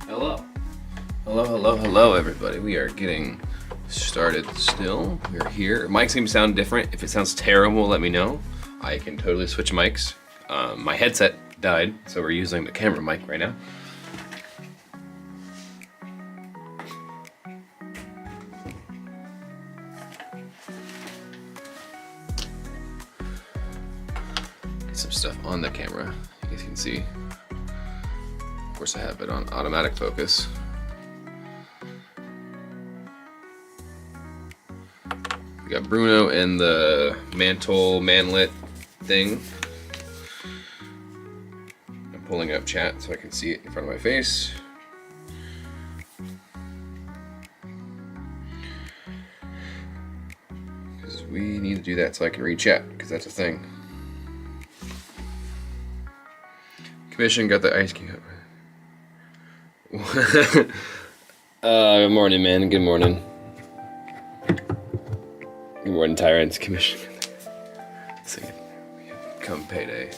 Hello. Hello, everybody. We are getting started still. We're here. Mics seem to sound different. If it sounds terrible, let me know. I can totally switch mics. My headset died, so we're using the camera mic right now. Get some stuff on the camera. You guys can see. Of course, I have it on automatic focus. We got Bruno and the mantle manlet thing. I'm pulling up chat so I can see it in front of my face. Because we need to do that so I can read chat, because that's a thing. Commission got the ice cube. Good morning, man. Good morning. Good morning, Tyrants. Commission. So come payday.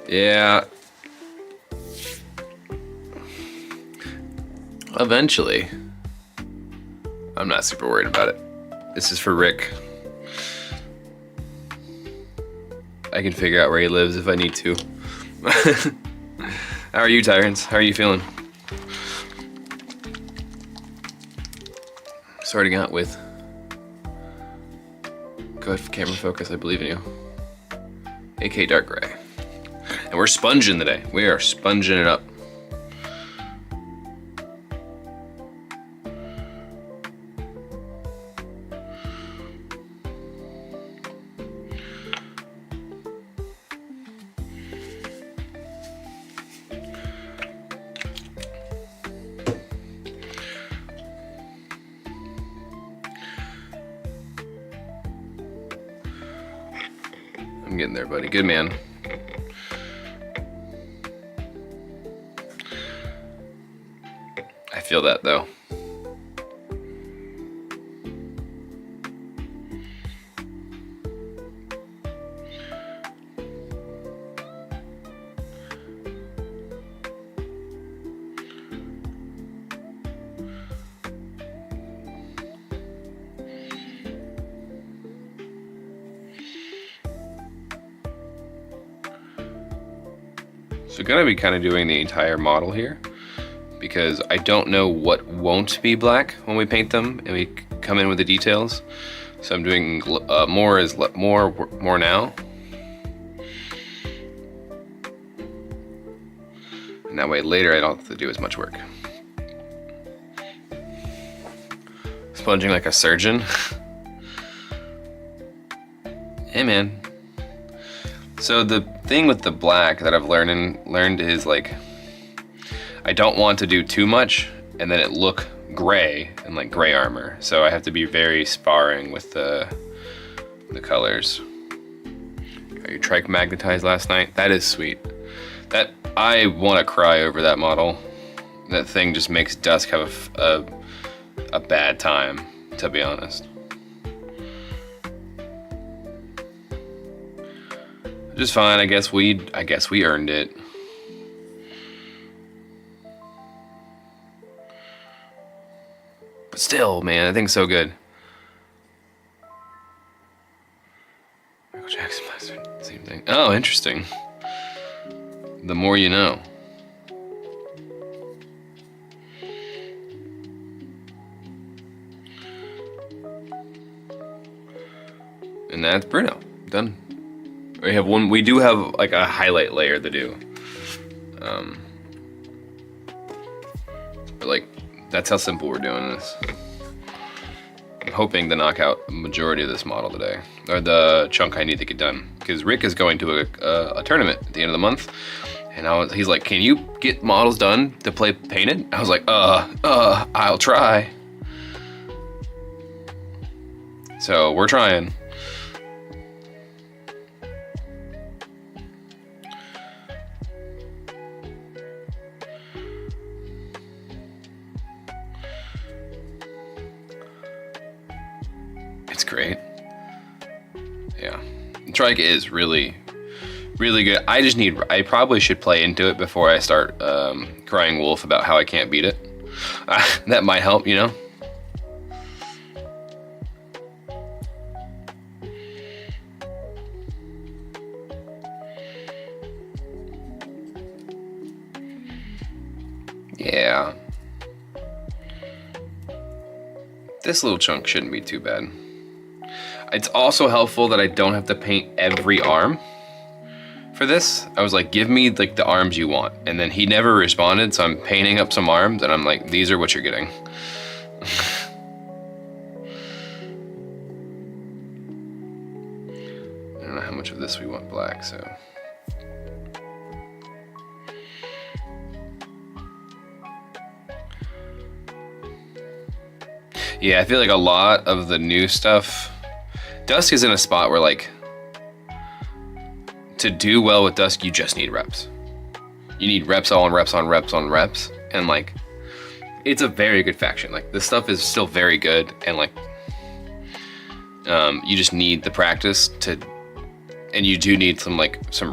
Yeah. Eventually. I'm not super worried about it. This is for Rick. I can figure out where he lives if I need to. How are you, Tyrants? How are you feeling? Starting out with good camera focus, I believe in you. AK Dark Gray. And we're sponging today. We are sponging it up. I'm getting there, buddy. Good man. I feel that, though. So gonna be kind of doing the entire model here because I don't know what won't be black when we paint them and we come in with the details. So I'm doing more now. And that way later I don't have to do as much work. Sponging like a surgeon. Hey man. So the thing with the black that I've learned is like, I don't want to do too much and then it look gray and like gray armor. So I have to be very sparring with the colors. Got your trike magnetized last night. That is sweet. That I want to cry over that model. That thing just makes Dusk have a bad time, to be honest. Just fine, I guess we earned it. But still, man, that thing's so good. Michael Jackson Blaster, same thing. Oh, interesting. The more you know. And that's Bruno. Done. We do have like a highlight layer to do. But like, that's how simple we're doing this. I'm hoping to knock out a majority of this model today, or the chunk I need to get done. Because Rick is going to a tournament at the end of the month, and he's like, can you get models done to play painted? I was like, I'll try. So we're trying. It's great. Yeah, Trike is really really good. I probably should play into it before I start crying wolf about how I can't beat it. That might help, you know? Yeah. This little chunk shouldn't be too bad. It's also helpful that I don't have to paint every arm for this. I was like, give me like the arms you want. And then he never responded, so I'm painting up some arms and I'm like, these are what you're getting. I don't know how much of this we want black, so. Yeah, I feel like a lot of the new stuff, Dusk is in a spot where like, to do well with Dusk, you just need reps. You need reps on reps on reps on reps, and like, it's a very good faction. Like, this stuff is still very good, and like, you just need the practice to, and you do need some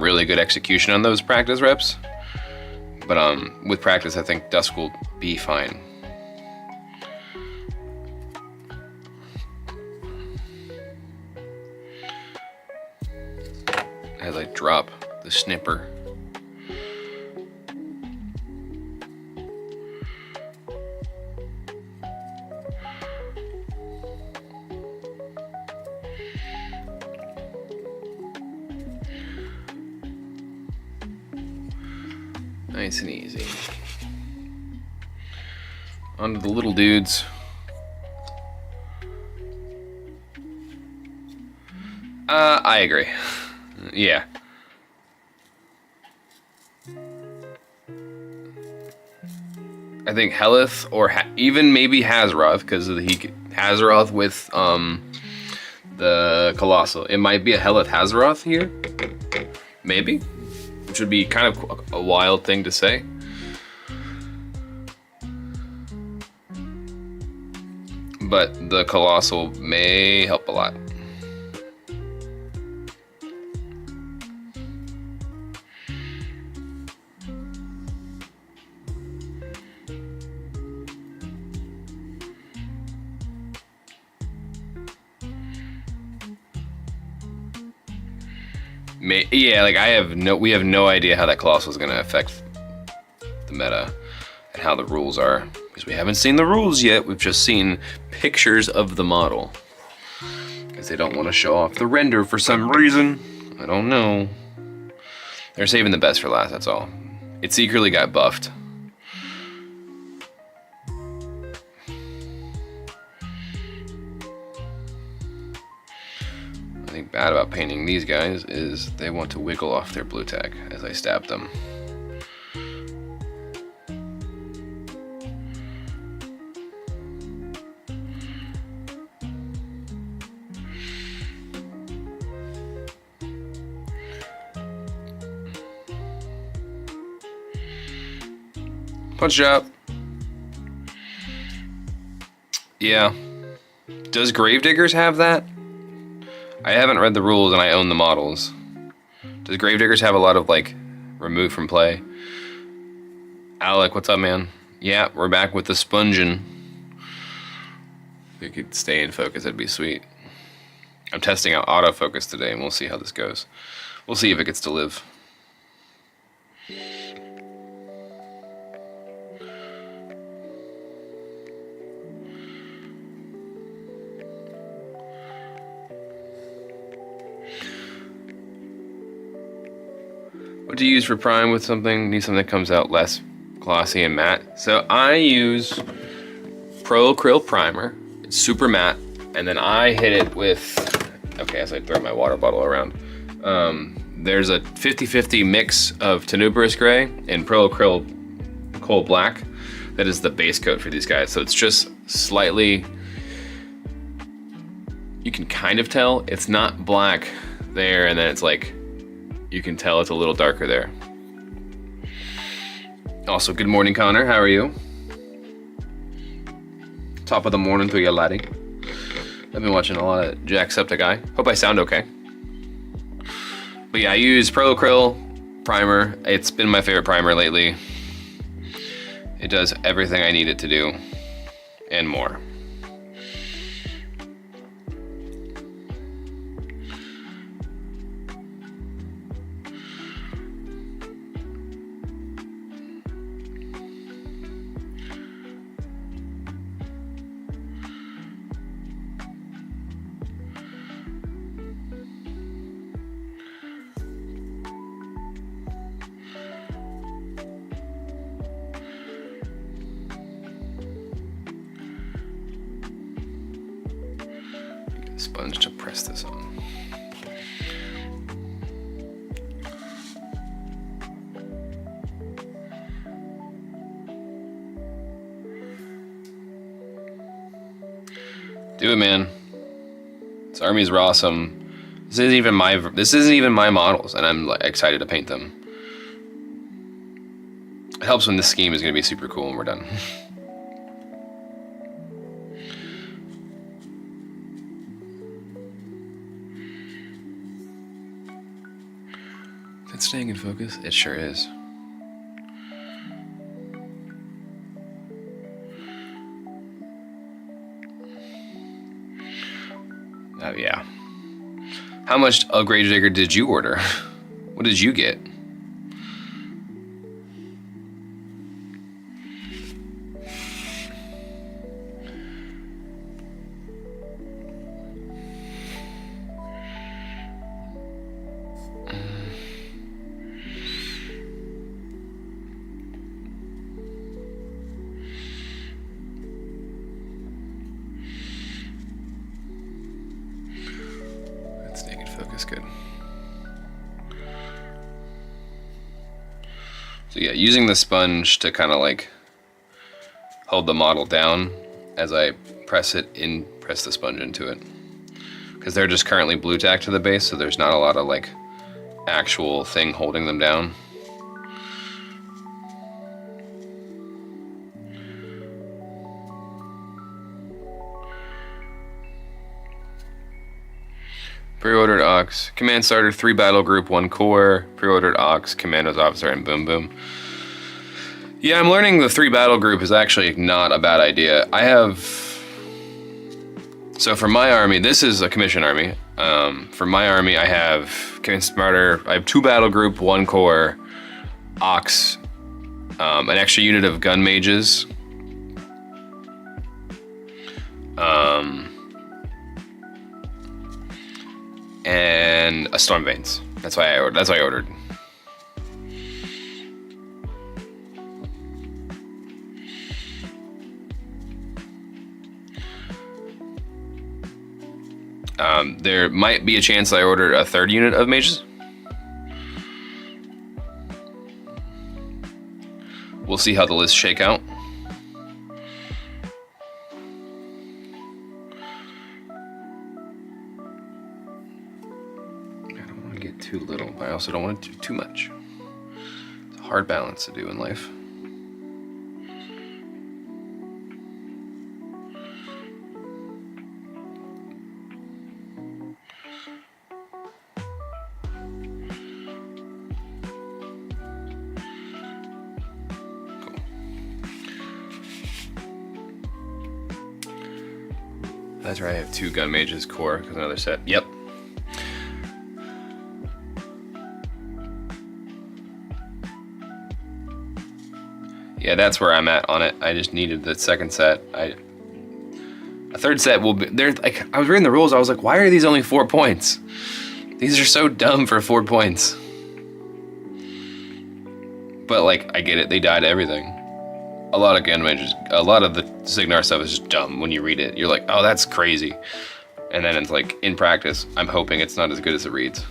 really good execution on those practice reps. But with practice, I think Dusk will be fine. As I drop the snipper. Nice and easy. On to the little dudes. I agree. Yeah. I think Helith or even maybe Hazaroth, because Hazaroth with the Colossal. It might be a Helith Hazaroth here, maybe, which would be kind of a wild thing to say. But the Colossal may help a lot. Yeah, like we have no idea how that Colossal is going to affect the meta and how the rules are, because we haven't seen the rules yet. We've just seen pictures of the model, because they don't want to show off the render for some reason. I don't know. They're saving the best for last, that's all. It secretly got buffed. I think bad about painting these guys is they want to wiggle off their blue tack as I stab them. Punch job. Yeah. Does GraveDiggers have that? I haven't read the rules and I own the models. Does GraveDiggers have a lot of like remove from play? Alec, what's up, man? Yeah, we're back with the sponging. If we could stay in focus, that'd be sweet. I'm testing out autofocus today and we'll see how this goes. We'll see if it gets to live. What do you use for prime with something? Need something that comes out less glossy and matte. So I use Pro Acryl Primer. It's super matte. And then I hit it with, okay, as I throw my water bottle around, there's a 50-50 mix of Tenuberous Gray and Pro Acryl Coal Black. That is the base coat for these guys. So it's just slightly, you can kind of tell it's not black there, and then it's like, you can tell it's a little darker there. Also, good morning, Connor. How are you? Top of the morning to you, laddie. I've been watching a lot of Jacksepticeye. Hope I sound okay. But yeah, I use Acryl primer. It's been my favorite primer lately. It does everything I need it to do and more. Sponge to press this on. Do it, man. This armies are awesome. This isn't even my models, and I'm like excited to paint them. It helps when this scheme is going to be super cool when we're done. Is it staying in focus? It sure is. Oh yeah. How much of GraveDigger did you order? What did you get? Focus good. So yeah, using the sponge to kind of like hold the model down as I press the sponge into it. Because they're just currently blue tacked to the base, so there's not a lot of like actual thing holding them down. Pre-ordered Ox, Command Starter, 3 Battle Group, 1 Core, pre-ordered Ox, Commandos Officer, and Boom Boom. Yeah, I'm learning the 3 Battle Group is actually not a bad idea. I have... So for my army, this is a commission army. For my army, I have Command Starter, I have 2 Battle Group, 1 Core, Ox, an extra unit of Gun Mages, and a Stormvanes. That's why I ordered. There might be a chance I ordered a 3rd unit of mages. We'll see how the lists shake out. Too little, but I also don't want to do too much. It's a hard balance to do in life. Cool. That's right, I have 2 Gun Mages core, because another set. Yep. Yeah, that's where I'm at on it. I just needed the 2nd set. A 3rd set will be there. Like, I was reading the rules, I was like, why are these only 4 points? These are so dumb for 4 points. But like, I get it, they died to everything. A lot of Gun Mages, a lot of the Signar stuff is just dumb when you read it. You're like, oh, that's crazy. And then it's like, in practice, I'm hoping it's not as good as it reads.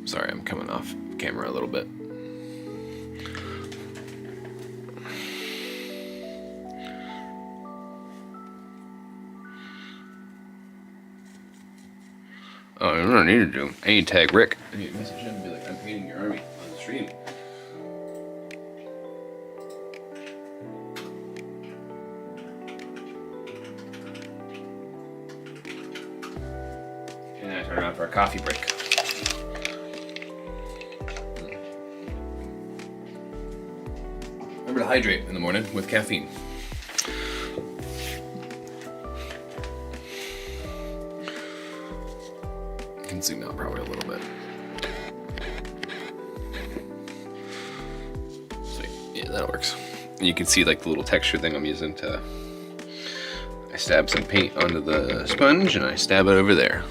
Sorry, I'm coming off camera a little bit. Oh, I don't need to do. I need to tag Rick. I need to message him and be like, I'm painting your army on the stream. And I turn around for a coffee break. Remember to hydrate in the morning with caffeine. You can zoom out probably a little bit. Sweet. Yeah, that works. And you can see like the little texture thing I'm using to. I stab some paint onto the sponge and I stab it over there.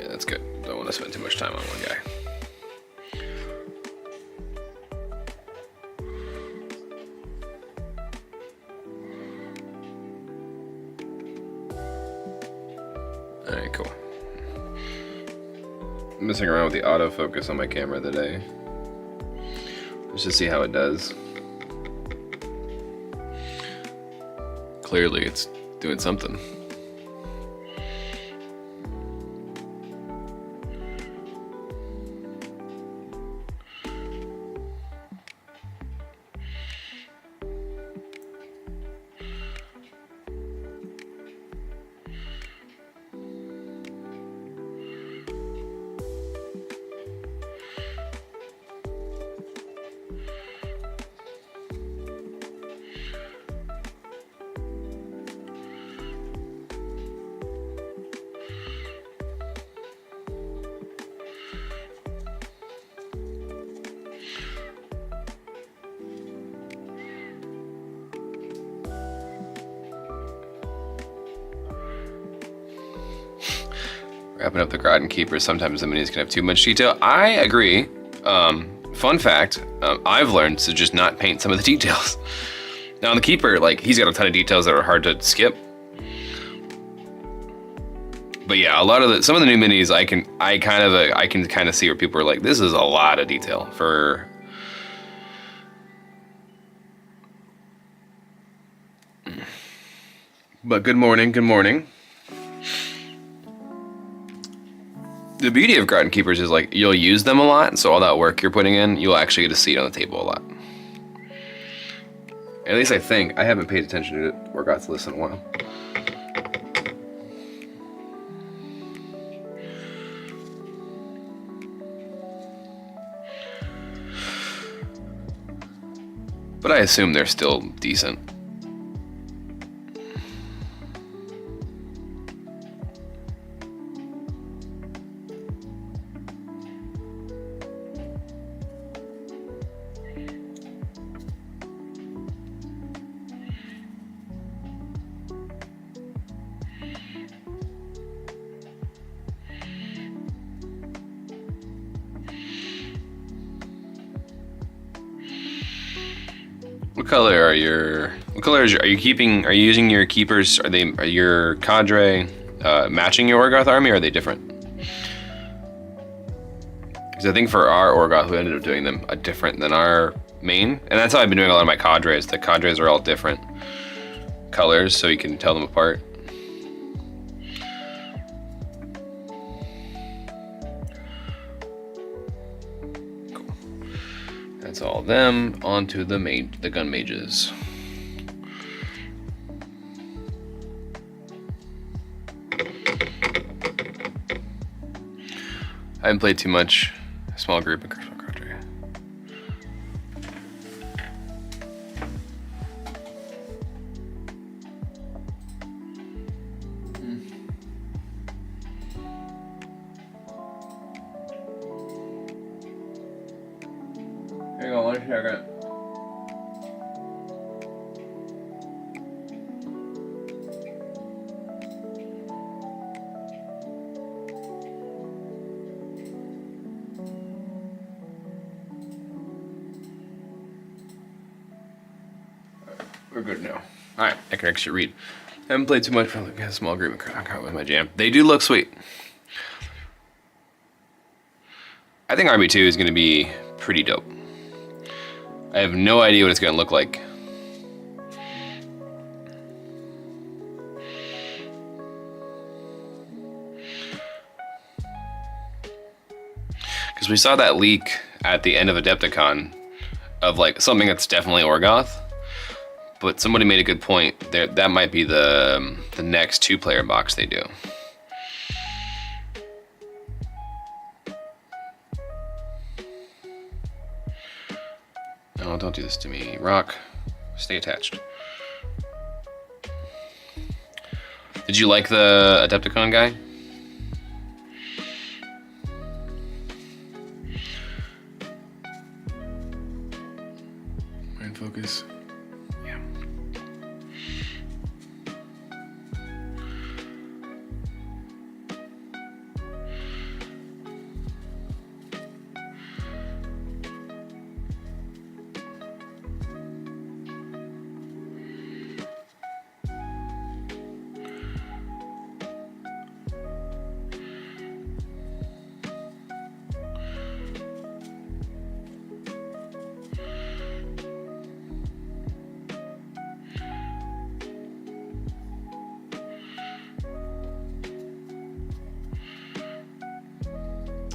That's good. Don't want to spend too much time on one guy. Alright, cool. I'm messing around with the autofocus on my camera today. Just to see how it does. Clearly it's doing something. Wrapping up the Garden Keeper, sometimes the minis can have too much detail. I agree. Fun fact, I've learned to just not paint some of the details. Now on the Keeper, like, he's got a ton of details that are hard to skip. But yeah, a lot of some of the new minis, I can kind of see where people are like, this is a lot of detail for. But good morning, good morning. The beauty of Garden Keepers is like you'll use them a lot, so all that work you're putting in, you'll actually get to see it on the table a lot. At least I think. I haven't paid attention to workouts list in a while. But I assume they're still decent. What color are your? What colors are you keeping? Are you using your keepers? Are your cadre matching your Orgoth army? Or are they different? Because I think for our Orgoth, we ended up doing them different than our main, and that's how I've been doing a lot of my cadres. The cadres are all different colors, so you can tell them apart. That's all them onto the gun mages. I haven't played too much. Small group and Crystal Cadre. Hang on 1 second. We're good now. All right, I can actually read. I haven't played too much for a small agreement. I with my jam. They do look sweet. I think RB2 is going to be pretty dope. I have no idea what it's going to look like. Because we saw that leak at the end of Adepticon of like something that's definitely Orgoth, but somebody made a good point. That might be the next 2-player box they do. No, don't do this to me. Rock, stay attached. Did you like the Adepticon guy? Mind focus. Yeah.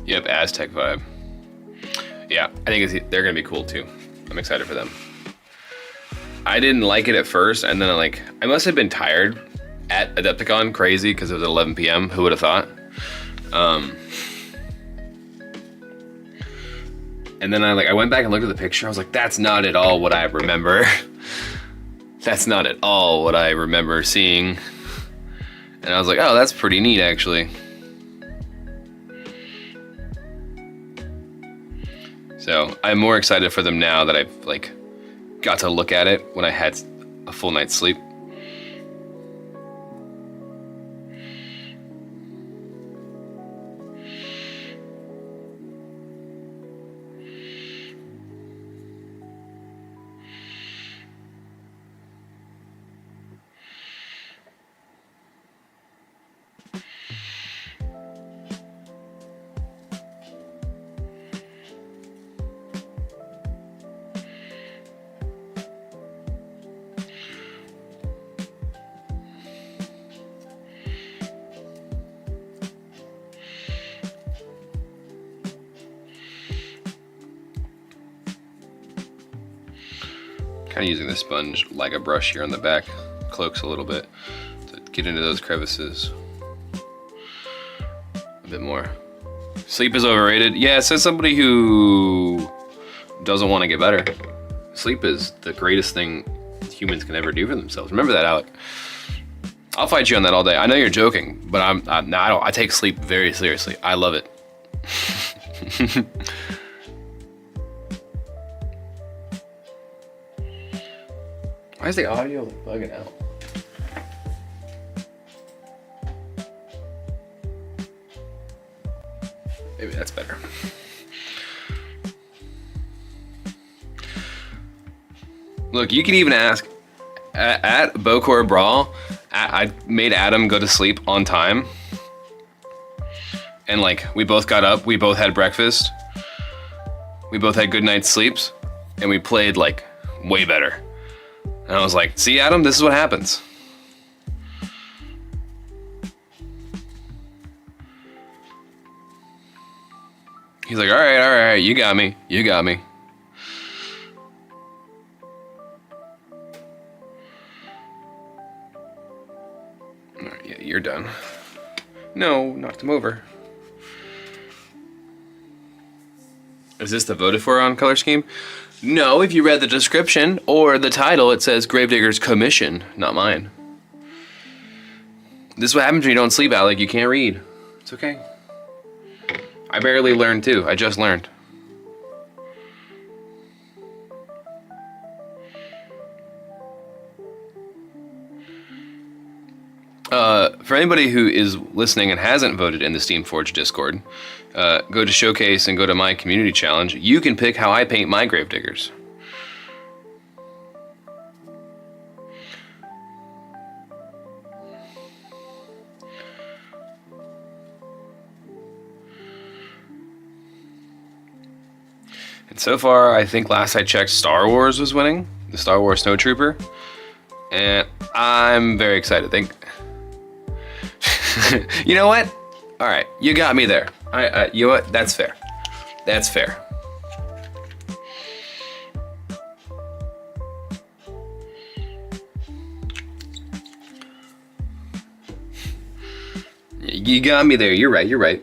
Yep, Aztec vibe. Yeah, I think they're gonna be cool too. I'm excited for them. I didn't like it at first, and then I must have been tired at Adepticon, crazy, because it was at 11 p.m. Who would have thought? And then I went back and looked at the picture. I was like, that's not at all what I remember. That's not at all what I remember seeing. And I was like, oh, that's pretty neat, actually. So I'm more excited for them now that I've got to look at it when I had a full night's sleep. Kind of using the sponge like a brush here on the back, cloaks a little bit to get into those crevices a bit more. Sleep is overrated. Yeah, says somebody who doesn't want to get better. Sleep is the greatest thing humans can ever do for themselves. Remember that, Alec. I'll fight you on that all day. I know you're joking, but I take sleep very seriously. I love it. Why is the audio bugging out? Maybe that's better. Look, you can even ask at Bokor Brawl. I made Adam go to sleep on time, and we both got up, we both had breakfast, we both had good night's sleeps, and we played way better. And I was like, see, Adam, this is what happens. He's like, all right, you got me. All right, yeah, you're done. No, knocked him over. Is this the voted for on color scheme? No, if you read the description or the title, it says GraveDiggers commission, not mine. This is what happens when you don't sleep, Alec. You can't read. It's okay. I barely learned too. I just learned. For anybody who is listening and hasn't voted in the Steamforge Discord, go to Showcase and go to my community challenge. You can pick how I paint my Gravediggers. And so far, I think last I checked, Star Wars was winning, the Star Wars Snowtrooper. And I'm very excited. You know what? All right, you got me there. You know what? That's fair. That's fair. You got me there. You're right. You're right.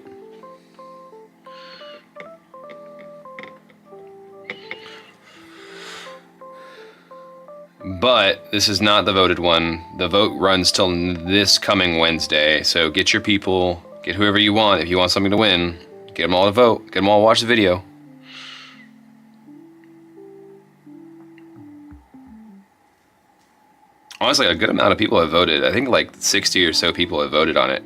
But this is not the voted one. The vote runs till this coming Wednesday. So get your people, get whoever you want. If you want something to win, get them all to vote. Get them all to watch the video. Honestly, a good amount of people have voted. I think like 60 or so people have voted on it.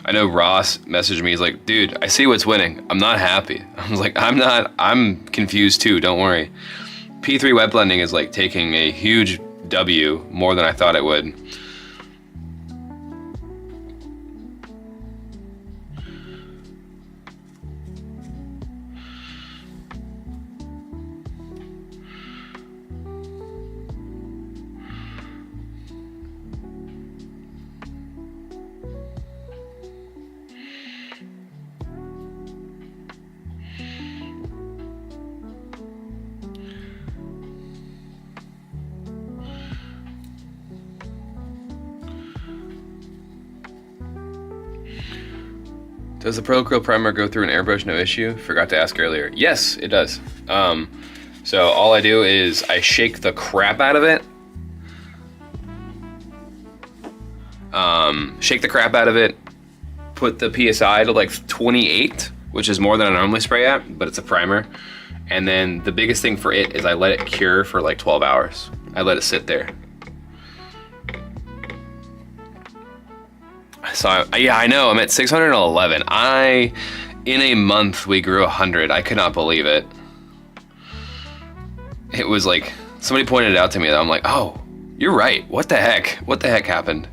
I know Ross messaged me, he's like, dude, I see what's winning. I'm not happy. I was like, I'm confused too, don't worry. P3 web blending is like taking a huge W, more than I thought it would. Does the Pro Acryl primer go through an airbrush no issue? Forgot to ask earlier. Yes, it does. So all I do is I shake the crap out of it. Put the PSI to like 28, which is more than I normally spray at, but it's a primer. And then the biggest thing for it is I let it cure for like 12 hours. I let it sit there. So yeah, I know, I'm at 611. In a month, we grew 100. I could not believe it. It was like, somebody pointed it out to me, and I'm like, oh, you're right. What the heck? What the heck happened?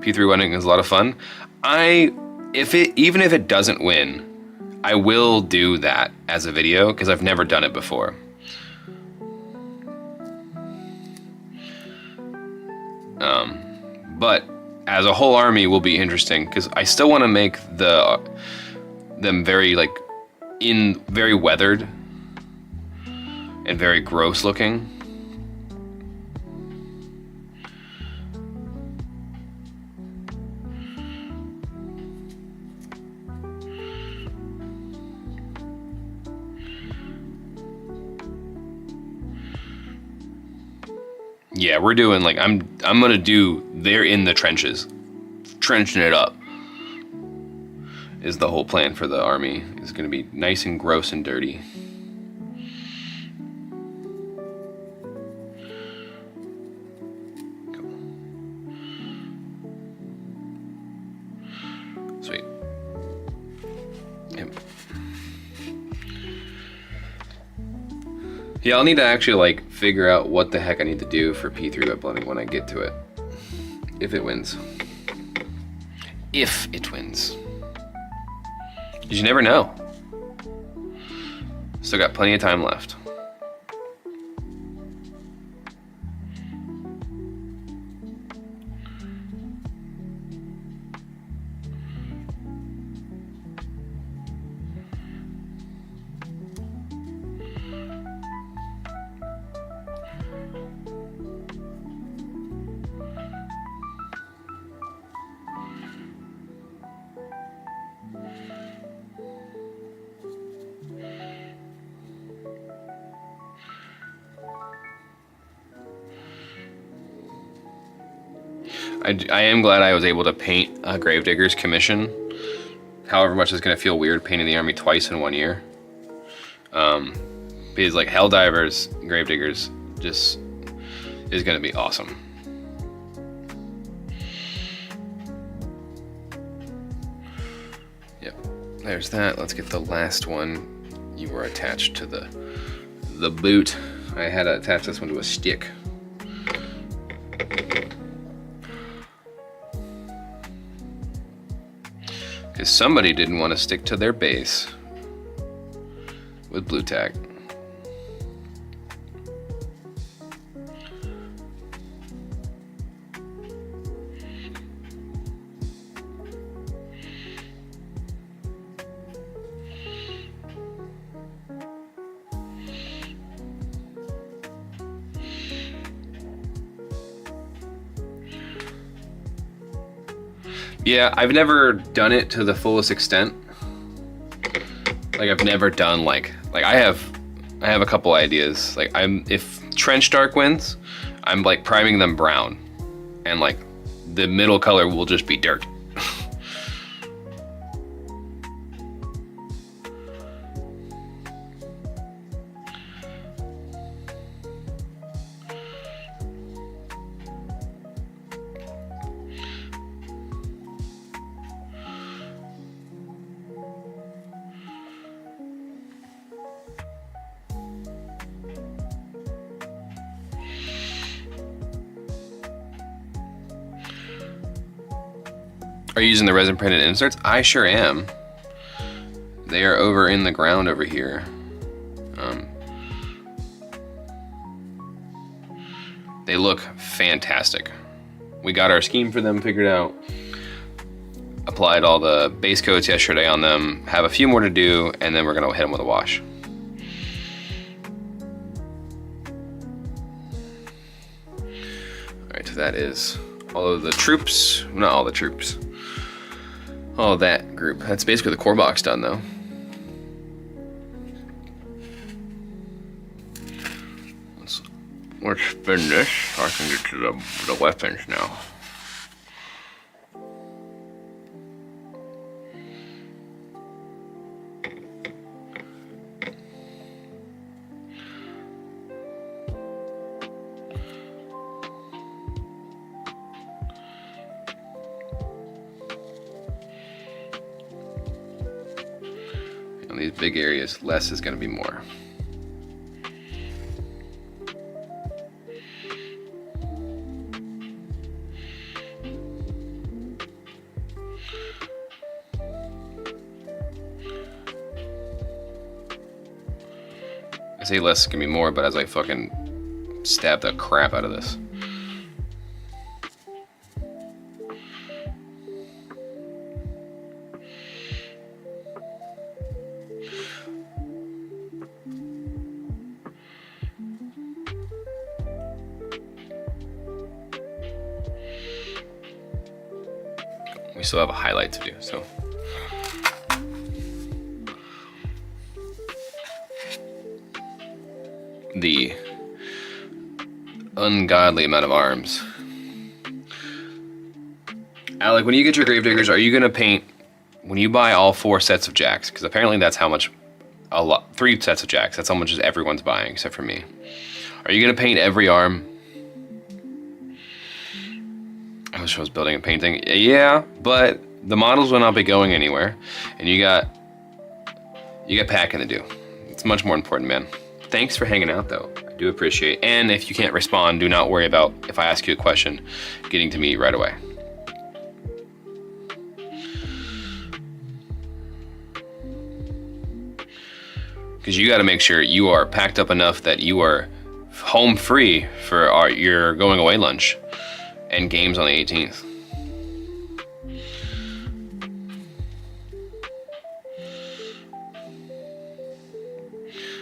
P3 winning is a lot of fun. Even if it doesn't win, I will do that as a video, because I've never done it before. But as a whole army will be interesting because I still want to make them very very weathered and very gross looking. Yeah, we're doing like, I'm gonna do, they're in the trenches. Trenching it up is the whole plan for the army. It's gonna be nice and gross and dirty. Sweet. Yep. Yeah, I'll need to actually like figure out what the heck I need to do for P3 web blending when I get to it. If it wins. If it wins. Because you never know. Still got plenty of time left. I am glad I was able to paint a GraveDiggers commission. However much it's going to feel weird painting the army twice in 1 year. Because like Helldivers, GraveDiggers just is going to be awesome. Yep, there's that. Let's get the last one. You were attached to the the boot. I had to attach this one to a stick. Because somebody didn't want to stick to their base with blue tack. Yeah, I've never done it to the fullest extent. Like I've never done like I have a couple ideas. Like if trench dark wins, I'm like priming them brown, and like the middle color will just be dirt. Are you using the resin printed inserts? I sure am. They are over in the ground over here. They look fantastic. We got our scheme for them figured out. Applied all the base coats yesterday on them. Have a few more to do, and then we're gonna hit them with a wash. All right, so that is all of the troops. Not all the troops. All that group. That's basically the core box done though. Let's spin this so I can get to the weapons now. On these big areas, less is going to be more. I say less is going to be more, but as I fucking stab the crap out of this. We still have a highlight to do, so. The ungodly amount of arms. Alec, when you get your Gravediggers, are you gonna paint, when you buy all 4 sets of jacks, because apparently that's how much, 3 sets of jacks, that's how much everyone's buying, except for me. Are you gonna paint every arm? I wish I was building and painting. Yeah, but the models will not be going anywhere, and you got packing to do. It's much more important, man. Thanks for hanging out, though. I do appreciate it. And if you can't respond, do not worry about, if I ask you a question, getting to me right away. Because you got to make sure you are packed up enough that you are home free for your going away lunch and games on the 18th.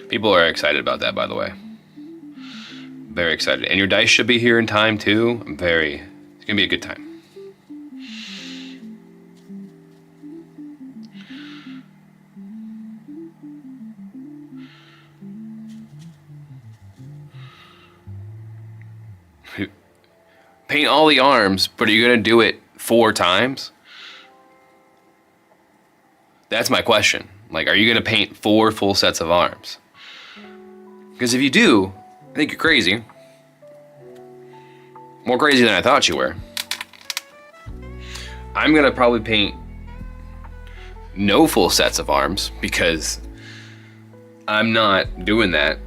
People are excited about that, by the way. Very excited. And your dice should be here in time, too. It's gonna be a good time. Paint all the arms, but are you gonna do it 4 times? That's my question. Like, are you gonna paint 4 full sets of arms? Because if you do, I think you're crazy. More crazy than I thought you were. I'm gonna probably paint no full sets of arms because I'm not doing that.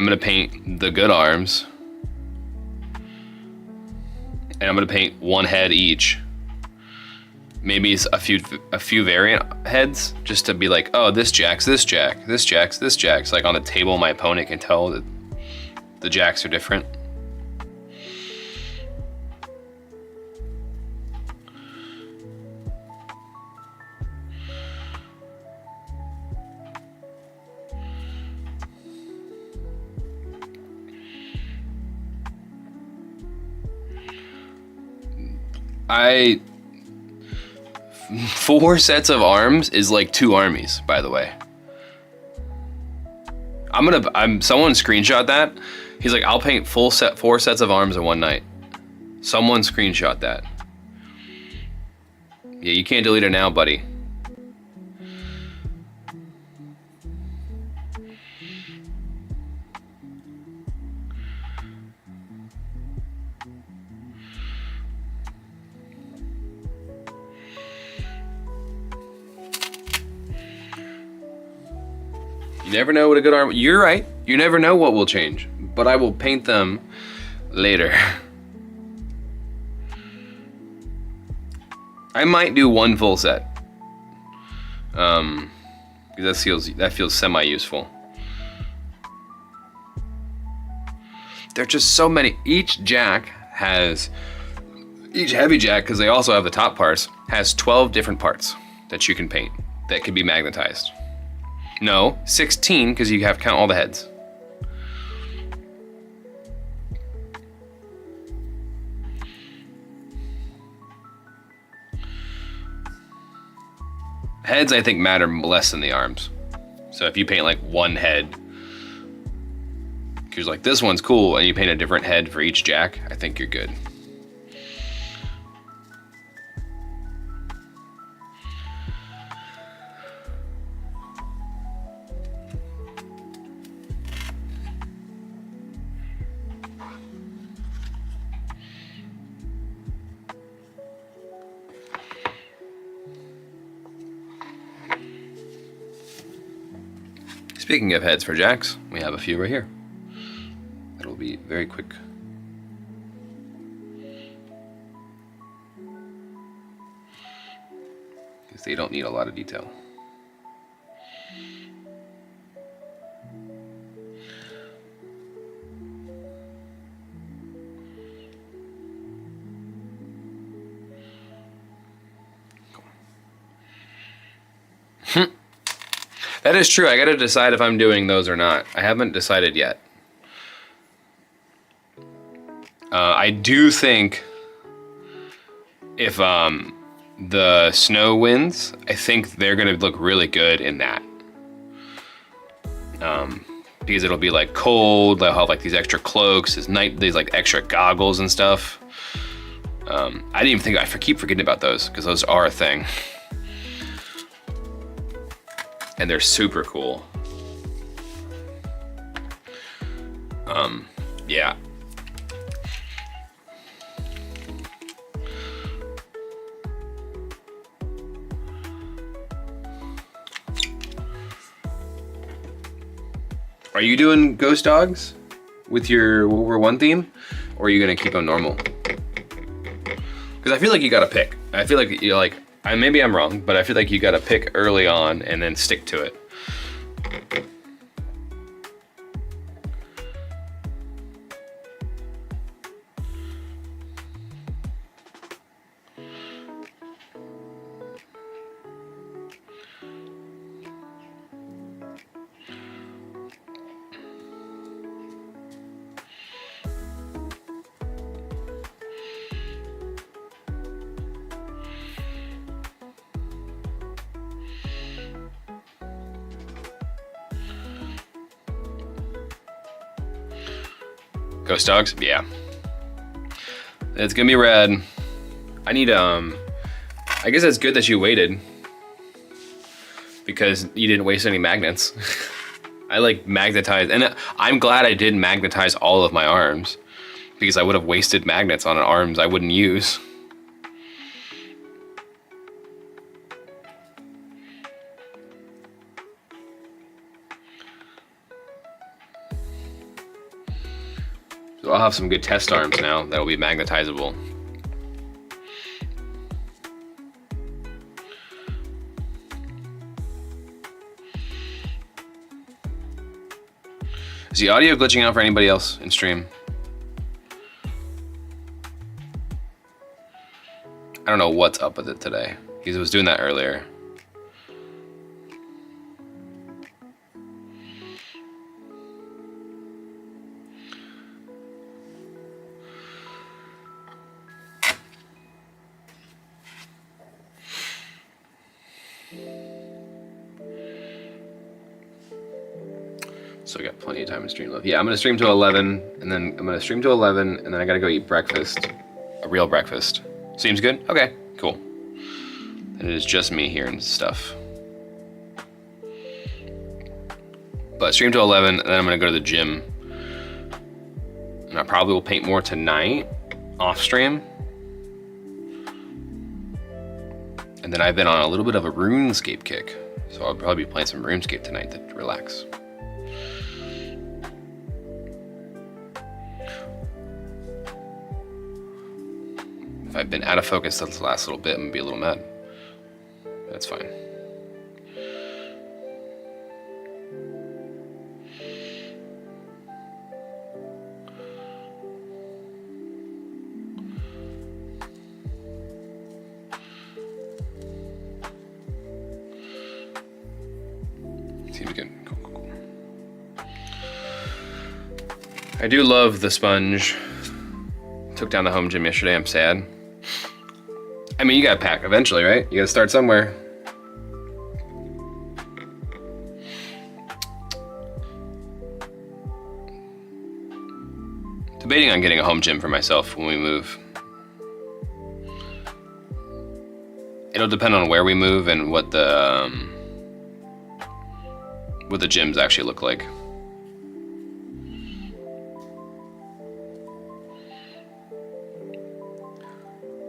I'm gonna paint the good arms. And I'm gonna paint one head each. Maybe a few variant heads, just to be like, oh, this jack's this jack, this jack's this jack. So like on the table, my opponent can tell that the jacks are different. Four sets of arms is like 2 armies, by the way. Someone screenshot that. He's like, I'll paint 4 sets of arms in one night. Someone screenshot that. Yeah, you can't delete it now, buddy. You never know what a good arm... You're right. You never know what will change. But I will paint them later. I might do 1 full set. That feels semi-useful. There are just so many. Each heavy jack, because they also have the top parts, has 12 different parts that you can paint that can be magnetized. No, 16, because you have to count all the heads. Heads, I think, matter less than the arms. So if you paint like 1 head, because like this one's cool, and you paint a different head for each jack, I think you're good. Speaking of heads for jacks, we have a few right here. It'll be very quick. Because they don't need a lot of detail. That is true. I gotta decide if I'm doing those or not. I haven't decided yet. I do think if the snow wins, I think they're gonna look really good in that. Because it'll be like cold, they'll have like these extra cloaks, these like extra goggles and stuff. I didn't even think, I keep forgetting about those, because those are a thing. And they're super cool. Yeah. Are you doing ghost dogs with your World War I theme? Or are you gonna keep them normal? Because I feel like you gotta pick. I feel like you're like, maybe I'm wrong, but I feel like you gotta pick early on and then stick to it. Ghost dogs? Yeah. It's gonna be red. I need, I guess it's good that you waited, because you didn't waste any magnets. I like magnetized, and I'm glad I didn't magnetize all of my arms, because I would have wasted magnets on arms I wouldn't use. So I'll have some good test arms now that will be magnetizable. Is the audio glitching out for anybody else in stream? I don't know what's up with it today. He was doing that earlier. So I got plenty of time to stream left. Yeah, I'm gonna stream to 11, and then I'm gonna stream to 11, and then I gotta go eat breakfast, a real breakfast. Seems good? Okay, cool. And it is just me here and stuff. But stream to 11, and then I'm gonna go to the gym. And I probably will paint more tonight, off stream. And then I've been on a little bit of a RuneScape kick. So I'll probably be playing some RuneScape tonight to relax. If I've been out of focus this last little bit, I'm gonna be a little mad. That's fine. Seems good. Cool, cool, cool. I do love the sponge. Took down the home gym yesterday. I'm sad. I mean, you gotta pack eventually, right? You gotta start somewhere. Debating on getting a home gym for myself when we move. It'll depend on where we move and what the gyms actually look like.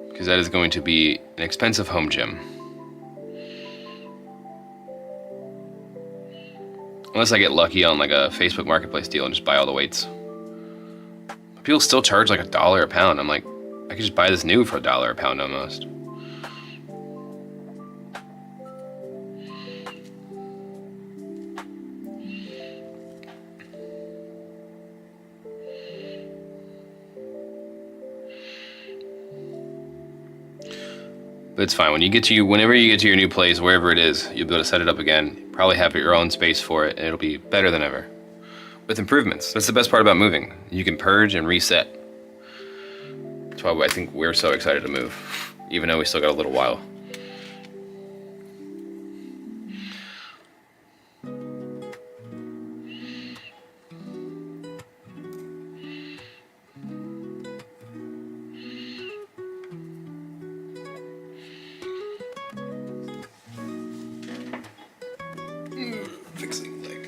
Because that is going to be an expensive home gym. Unless I get lucky on like a Facebook Marketplace deal and just buy all the weights. But people still charge like $1 a pound. I'm like, I could just buy this new for $1 a pound almost. But it's fine. Whenever you get to your new place, wherever it is, you'll be able to set it up again. Probably have your own space for it, and it'll be better than ever. With improvements. That's the best part about moving. You can purge and reset. That's why I think we're so excited to move, even though we still got a little while. Fixing leg.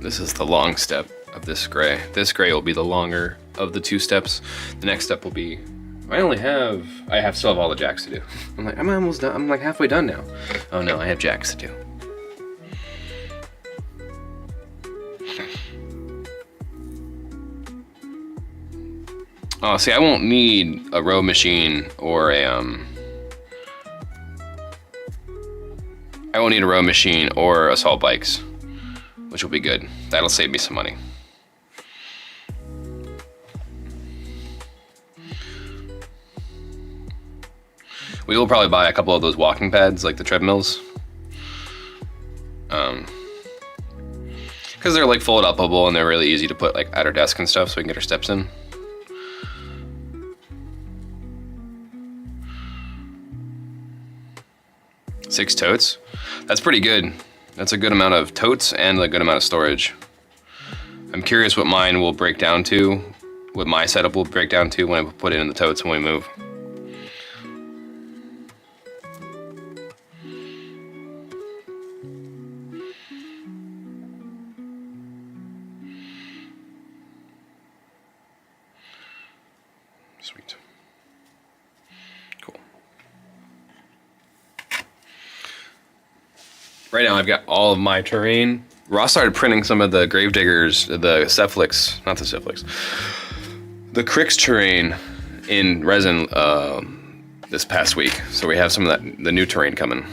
This is the long step of this gray. This gray will be the longer of the two steps. The next step will be, I still have all the jacks to do. I'm almost done. I'm like halfway done now. Oh no, I have jacks to do. Oh, see, I won't need a row machine or a, I won't need a row machine or assault bikes, which will be good. That'll save me some money. We will probably buy a couple of those walking pads, like the treadmills. Because they're like fold upable and they're really easy to put like at our desk and stuff so we can get our steps in. 6 totes. That's pretty good. That's a good amount of totes and a good amount of storage. I'm curious what mine will break down to, what my setup will break down to when I put it in the totes when we move. Sweet. Cool. Right now I've got all of my terrain. Ross started printing some of the GraveDiggers, the Cephalics, not the Cephalics, the Crix terrain in resin this past week. So we have some of that, the new terrain coming.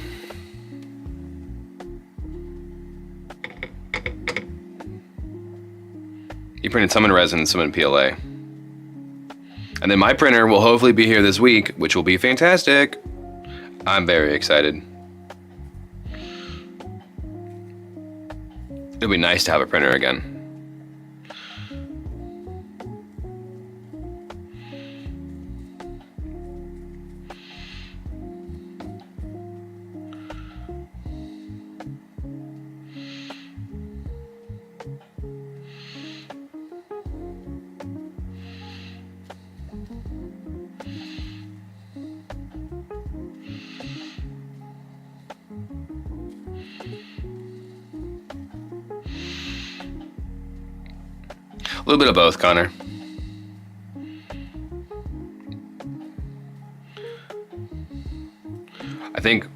He printed some in resin, some in PLA. And then my printer will hopefully be here this week, which will be fantastic. I'm very excited. It'll be nice to have a printer again. A little bit of both, Connor. I think,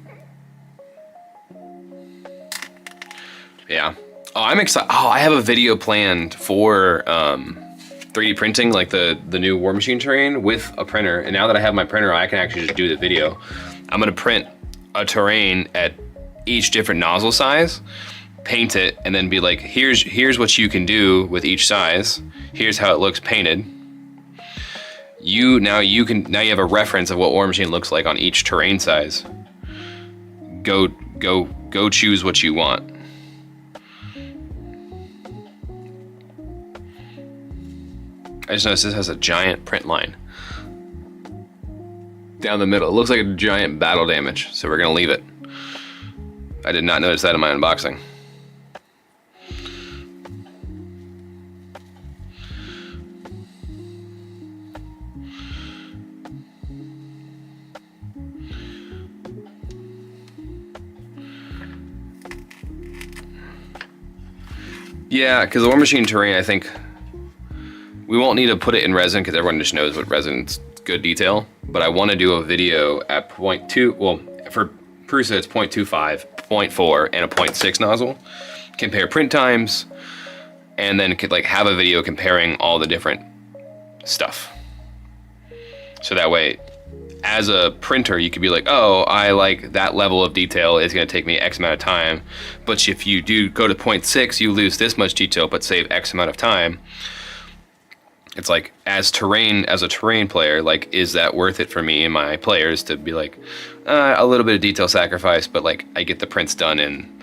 yeah. Oh, I'm excited. Oh, I have a video planned for 3D printing, like the new War Machine terrain with a printer. And now that I have my printer, I can actually just do the video. I'm gonna print a terrain at each different nozzle size, paint it, and then be like, here's what you can do with each size. Here's how it looks painted. Now you have a reference of what War Machine looks like on each terrain size. Go choose what you want. I just noticed this has a giant print line down the middle. It looks like a giant battle damage, so we're gonna leave it. I did not notice that in my unboxing. Yeah, because the War Machine terrain, I think we won't need to put it in resin because everyone just knows what resin's good detail. But I want to do a video at 0.2, well, for Prusa it's 0.25, 0.4, and a 0.6 nozzle. Compare print times, and then could like have a video comparing all the different stuff. So that way, as a printer, you could be like, oh, I like that level of detail. It's going to take me X amount of time. But if you do go to 0.6, you lose this much detail, but save X amount of time. It's like, as a terrain player, like, is that worth it for me and my players to be like, a little bit of detail sacrifice, but like, I get the prints done in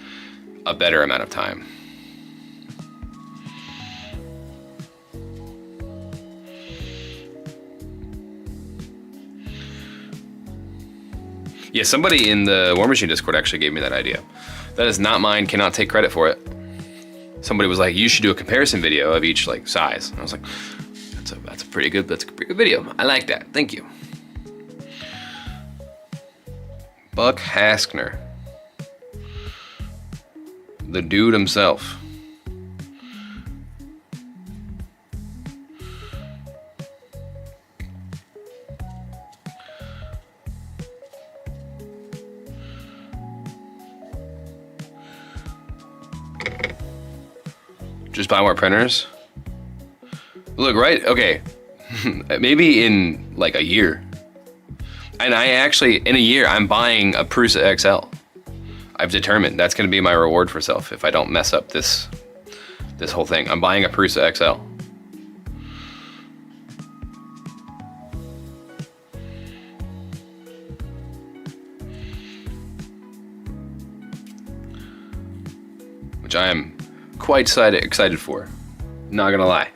a better amount of time. Yeah, somebody in the War Machine Discord actually gave me that idea. That is not mine, cannot take credit for it. Somebody was like, you should do a comparison video of each like size. And I was like, that's a pretty good video. I like that, thank you. Buck Haskner. The dude himself. Just buy more printers? Look, right, okay. Maybe in like a year. And I actually, in a year, I'm buying a Prusa XL. I've determined that's gonna be my reward for self if I don't mess up this whole thing. I'm buying a Prusa XL. Which I am quite excited for, not gonna lie.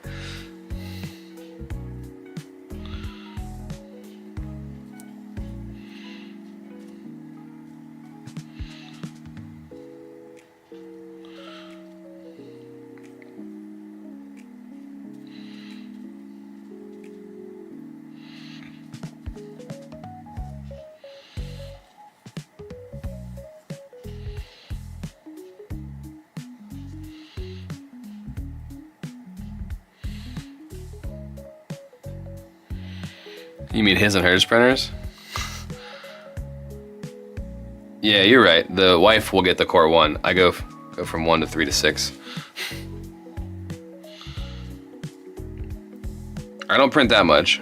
You mean his and hers printers? Yeah, you're right. The wife will get the Core 1. I go from 1 to 3 to 6. I don't print that much.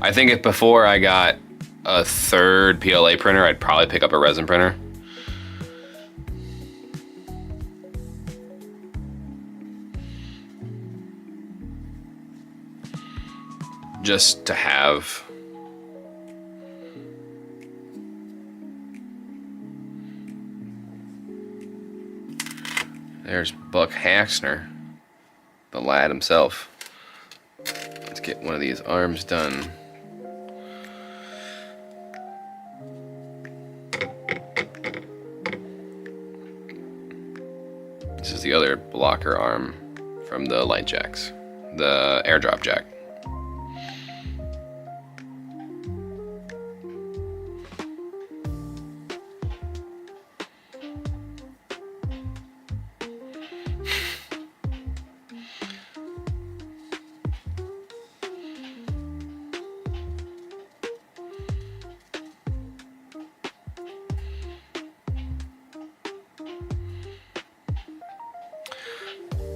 I think if before I got a third PLA printer, I'd probably pick up a resin printer. Just to have. There's Buck Haxner, the lad himself. Let's get one of these arms done. This is the other blocker arm from the light jacks, the airdrop jack.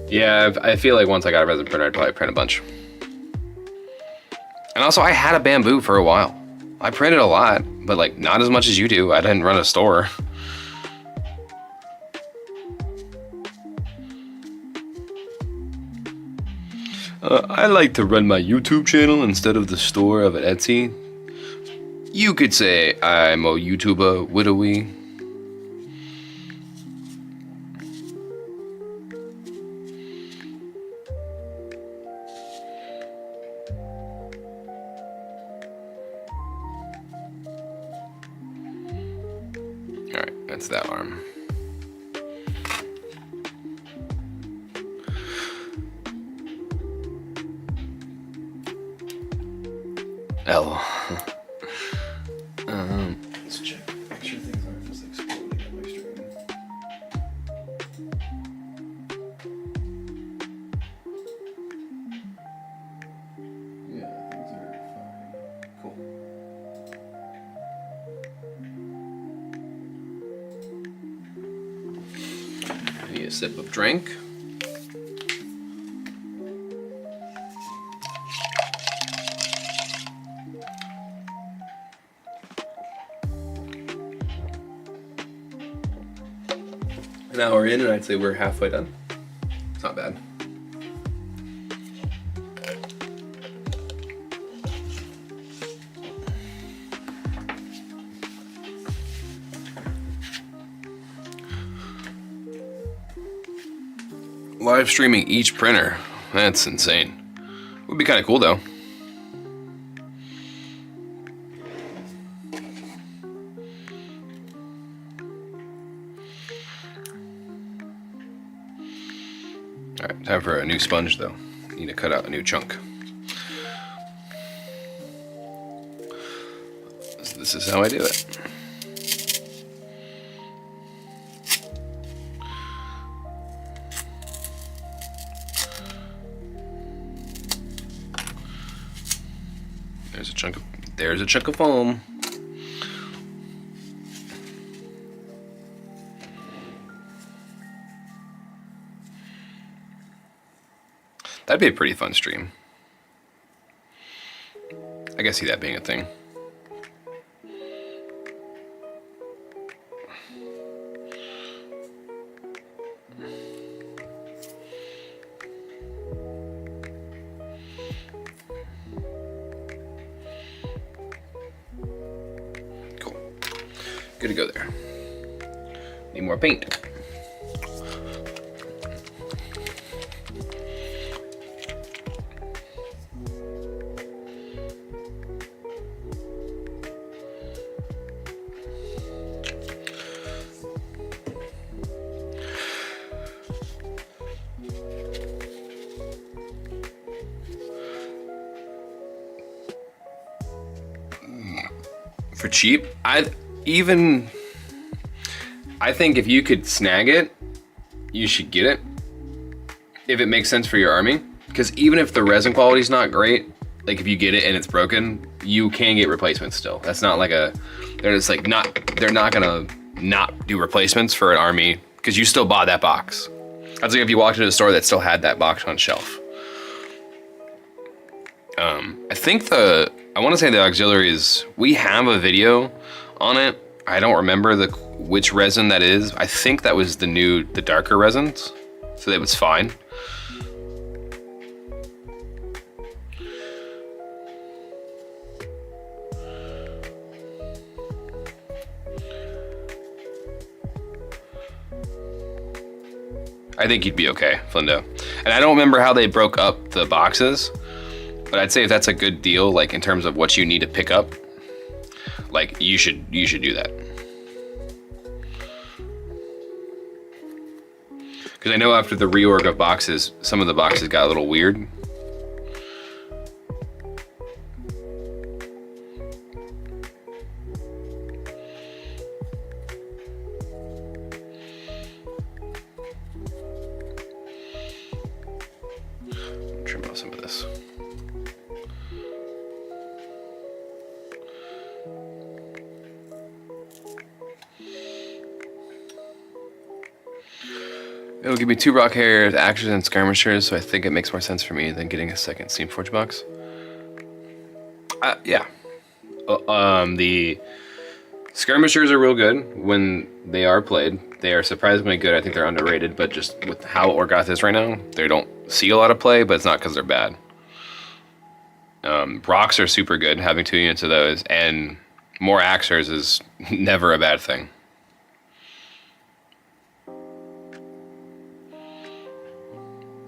Yeah, I feel like once I got a resin printer, I'd probably print a bunch. And also, I had a Bamboo for a while. I printed a lot, but like not as much as you do. I didn't run a store. I like to run my YouTube channel instead of the store of an Etsy. You could say I'm a YouTuber widowy. Alright, that's that arm. L. Let's check. Make sure things aren't just exploding on my stream. Yeah, things are fine. Cool. I need a sip of drink. An hour in, and I'd say we're halfway done. It's not bad. Live streaming each printer. That's insane. Would be kind of cool though. Alright, time for a new sponge though. Need to cut out a new chunk. This is how I do it. There's a chunk of foam. That'd be a pretty fun stream. I can see that being a thing. Cool. Good to go there. Need more paint. For cheap, I think if you could snag it, you should get it. If it makes sense for your army. Because even if the resin quality is not great, like if you get it and it's broken, you can get replacements still. That's not like a, they're just like they're not gonna not do replacements for an army because you still bought that box. That's like if you walked into a store that still had that box on shelf. I think I want to say the auxiliaries, we have a video on it. I don't remember which resin that is. I think that was the darker resins, so that was fine. I think you'd be okay, Flindo. And I don't remember how they broke up the boxes, but I'd say if that's a good deal, like in terms of what you need to pick up, like you should do that. Because I know after the reorg of boxes, some of the boxes got a little weird. Trim off some of this. It'll give me 2 rock carriers, axes, and skirmishers, so I think it makes more sense for me than getting a second Steamforge box. Yeah. The skirmishers are real good when they are played. They are surprisingly good. I think they're underrated, but just with how Orgoth is right now, they don't see a lot of play, but it's not because they're bad. Rocks are super good, having 2 units of those, and more axers is never a bad thing.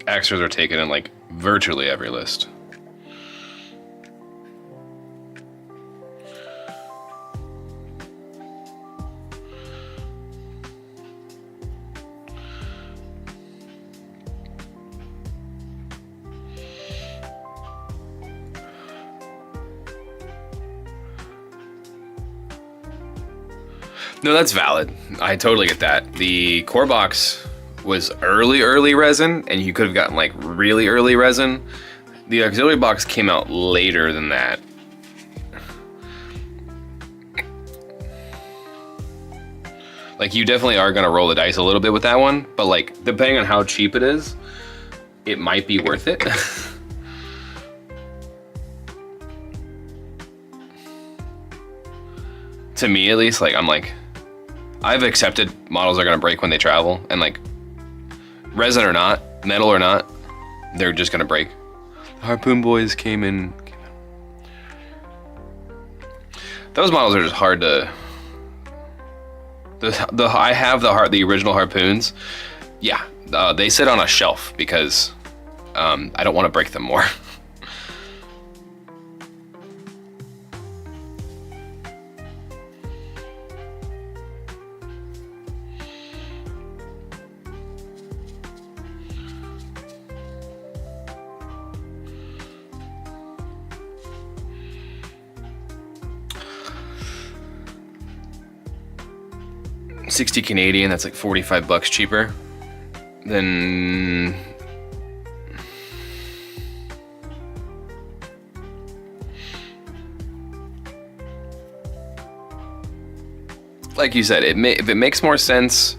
Axers are taken in like virtually every list. No, that's valid. I totally get that. The core box was early resin, and you could have gotten like really early resin. The auxiliary box came out later than that. Like you definitely are gonna roll the dice a little bit with that one, but like depending on how cheap it is, it might be worth it. To me at least, like I'm like, I've accepted models are gonna break when they travel, and like resin or not, metal or not, they're just gonna break. Harpoon boys came in. Those models are just hard to. I have the original harpoons. Yeah, they sit on a shelf because I don't want to break them more. $60 Canadian, that's like $45 cheaper than like you said, if it makes more sense,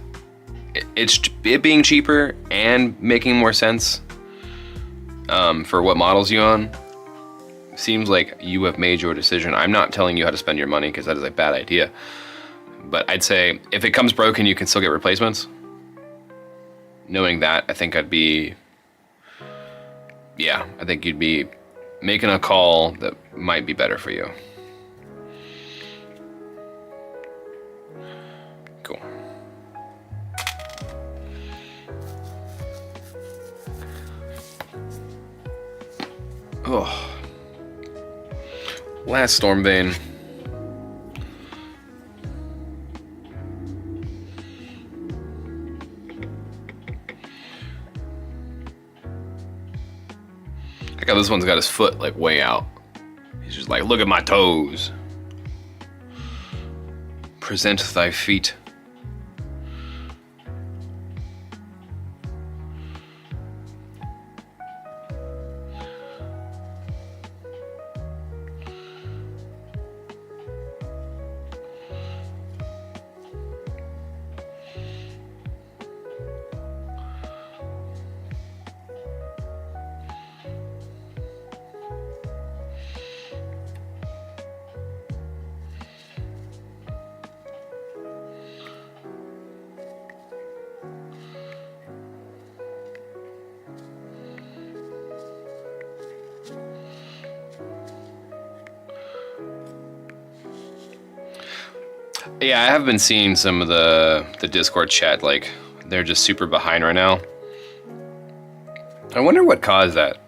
it being cheaper and making more sense for what models you own, seems like you have made your decision. I'm not telling you how to spend your money because that is a bad idea. But I'd say if it comes broken, you can still get replacements. Knowing that, I think I'd be, yeah, I think you'd be making a call that might be better for you. Cool. Oh. Last Stormbane. Look how this one's got his foot like way out. He's just like, look at my toes. Present thy feet. Yeah, I have been seeing some of the Discord chat, like, they're just super behind right now. I wonder what caused that.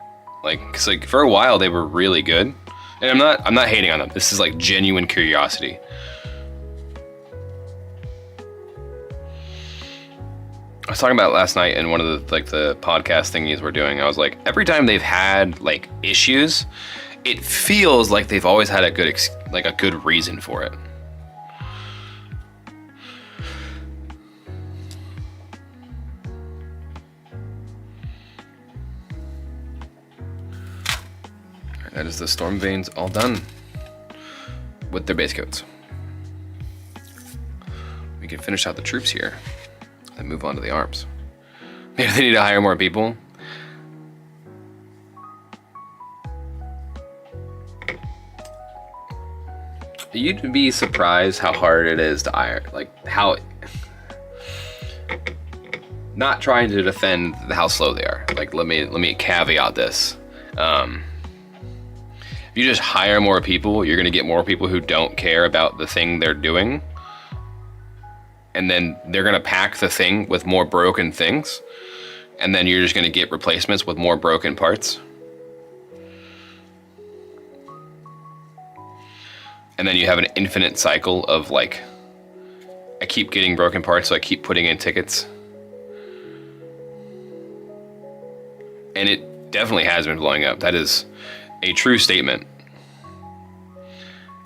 Like, cause like for a while they were really good. And I'm not hating on them. This is like genuine curiosity. I was talking about it last night in one of the podcast thingies we're doing. I was like, every time they've had like issues, it feels like they've always had a good reason for it. That is the storm veins all done with their base coats. We can finish out the troops here and move on to the arms. Maybe they need to hire more people. You'd be surprised how hard it is to hire, like how, not trying to defend how slow they are. Like let me caveat this. If you just hire more people, you're gonna get more people who don't care about the thing they're doing. And then they're gonna pack the thing with more broken things. And then you're just gonna get replacements with more broken parts. And then you have an infinite cycle of like, I keep getting broken parts, so I keep putting in tickets. And it definitely has been blowing up. That is a true statement.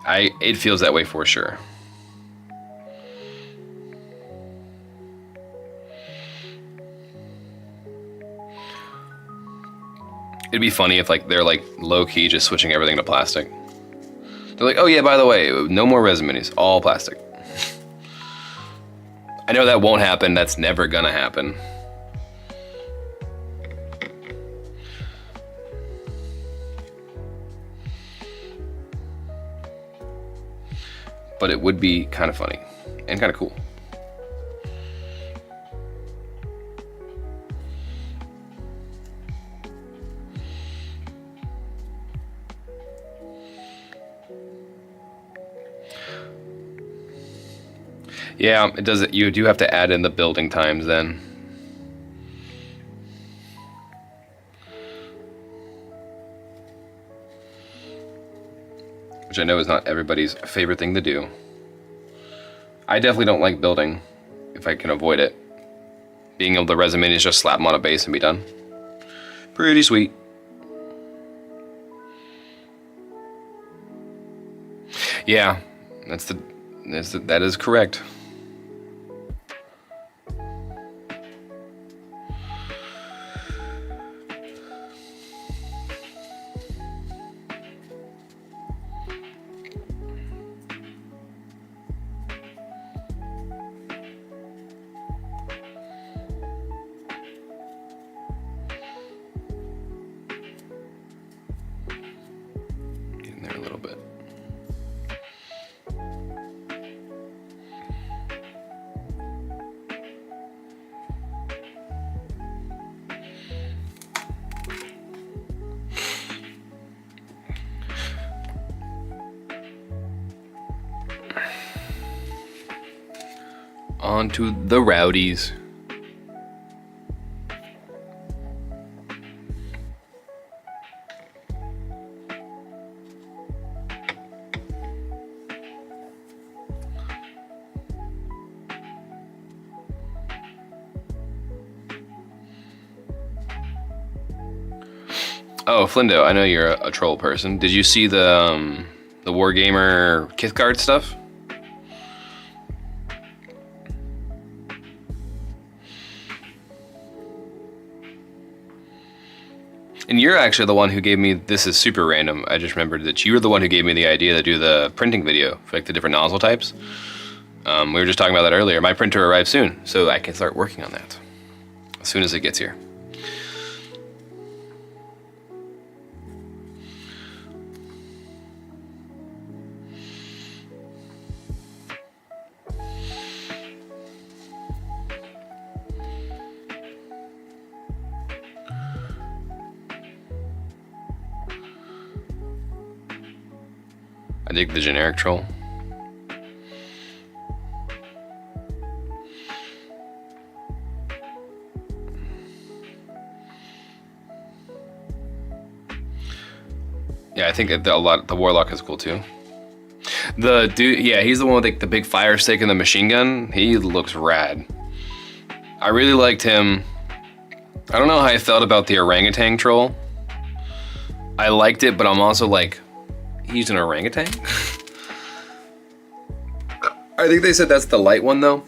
It feels that way for sure. It'd be funny if like they're like low key just switching everything to plastic. They're like, oh yeah, by the way, no more resin minis, all plastic. I know that won't happen. That's never gonna happen. But it would be kind of funny and kind of cool. Yeah, it does. You do have to add in the building times then. Which I know is not everybody's favorite thing to do. I definitely don't like building if I can avoid it. Being able to resume is just slap them on a base and be done. Pretty sweet. Yeah, that is correct. Getting there a little bit. On to the rowdies. Oh, Flindo, I know you're a troll person. Did you see the Wargamer Kithgard stuff? And you're actually the one who gave me, this is super random, I just remembered that you were the one who gave me the idea to do the printing video for like the different nozzle types. We were just talking about that earlier. My printer arrives soon, so I can start working on that as soon as it gets here. I dig the generic troll. Yeah, I think the Warlock is cool too. The dude, yeah, he's the one with like the big fire stick and the machine gun. He looks rad. I really liked him. I don't know how I felt about the orangutan troll. I liked it, but I'm also like, he's an orangutan? I think they said that's the light one though.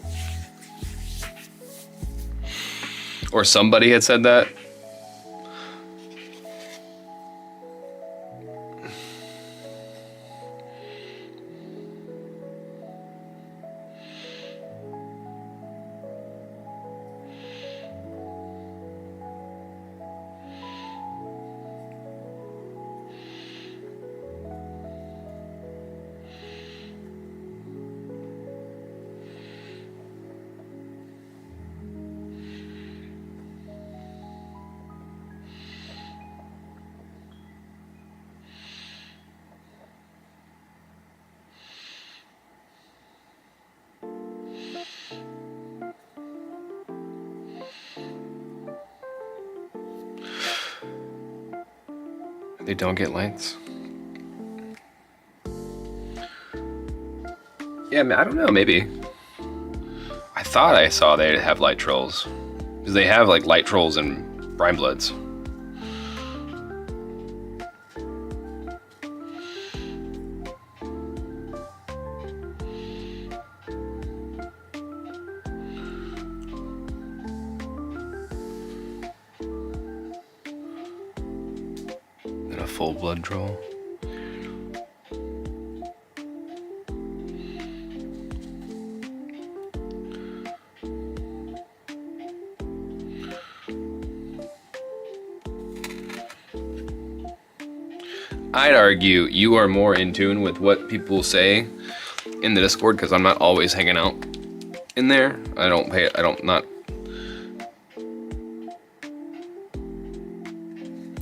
Or somebody had said that. They don't get lights. Yeah, I don't know, maybe. I thought I saw they'd have light trolls. Because they have like light trolls and brine bloods. And a full blood troll. I'd argue you are more in tune with what people say in the Discord because I'm not always hanging out in there. I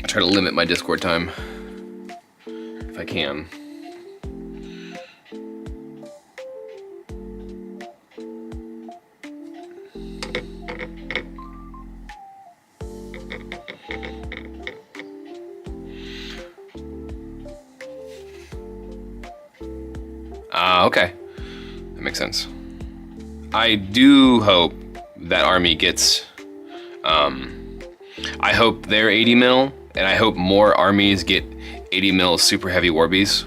try to limit my Discord time if I can. Okay. That makes sense. I do hope that army gets, I hope they're 80 mil, and I hope more armies get 80 mil super heavy warbies.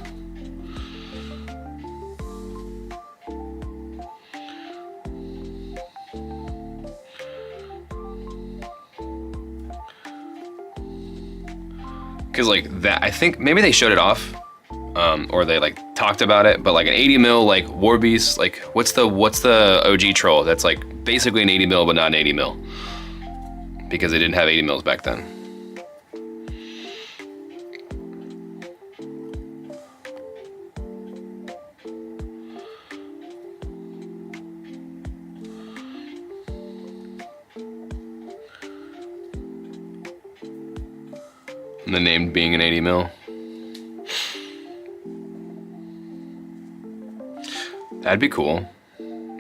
Cause like that, I think maybe they showed it off. Or they like talked about it, but like an 80 mil like Warbeast, like what's the OG troll? That's like basically an 80 mil, but not an 80 mil. Because they didn't have 80 mils back then. And the name being an 80 mil. That'd be cool.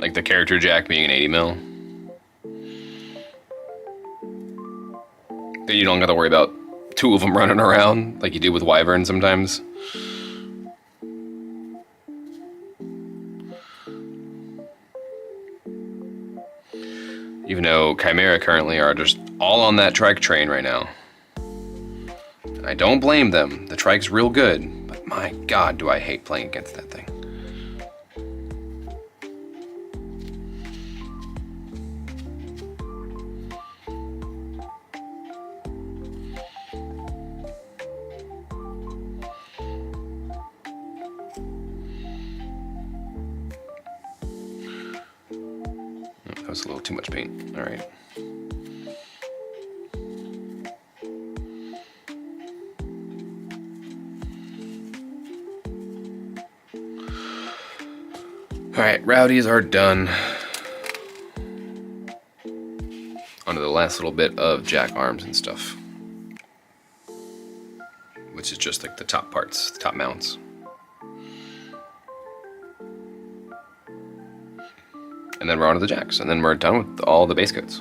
Like the character Jack being an 80 mil. Then you don't have to worry about two of them running around like you do with Wyvern sometimes. Even though Chimera currently are just all on that trike train right now. I don't blame them. The trike's real good, but my God, do I hate playing against that thing. That was a little too much paint. All right. All right, rowdies are done. Onto the last little bit of Jack arms and stuff, which is just like the top parts, the top mounts. And then we're onto the Jacks, and then we're done with all the base coats.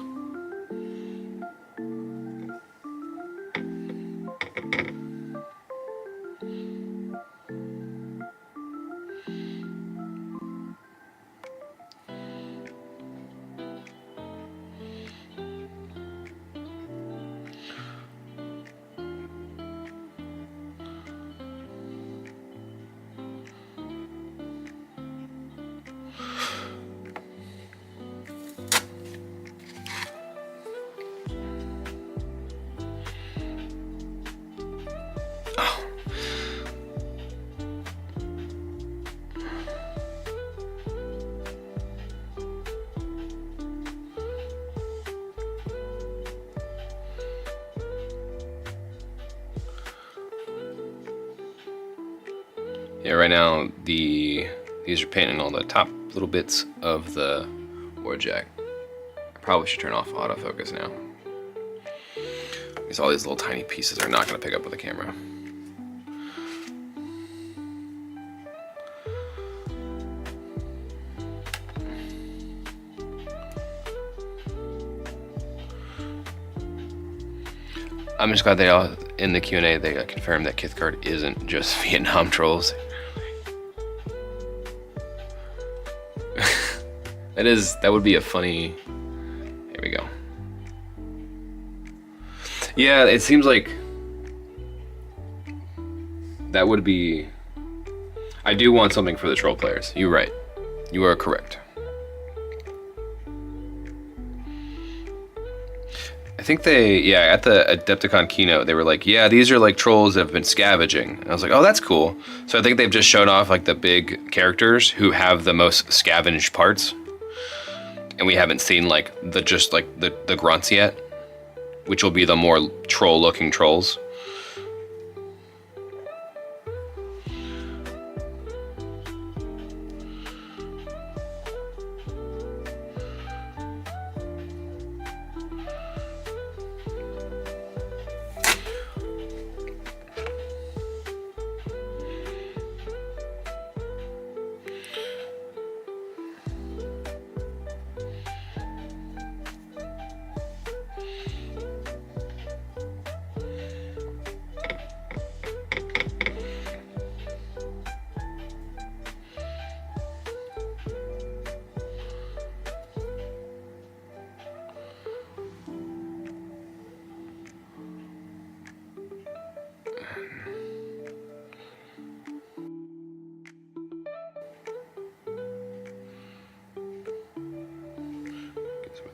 Yeah, right now these are painting all the top little bits of the Warjack. I probably should turn off autofocus now, because all these little tiny pieces are not going to pick up with the camera. I'm just glad they all, in the Q&A, they confirmed that Kithcart isn't just Vietnam trolls. That would be a funny, here we go. Yeah, it seems like that would be, I do want something for the troll players. You're right. You are correct. I think at the Adepticon keynote, they were like, yeah, these are like trolls that have been scavenging. And I was like, oh, that's cool. So I think they've just shown off like the big characters who have the most scavenged parts. And we haven't seen like the grunts yet, which will be the more troll looking trolls.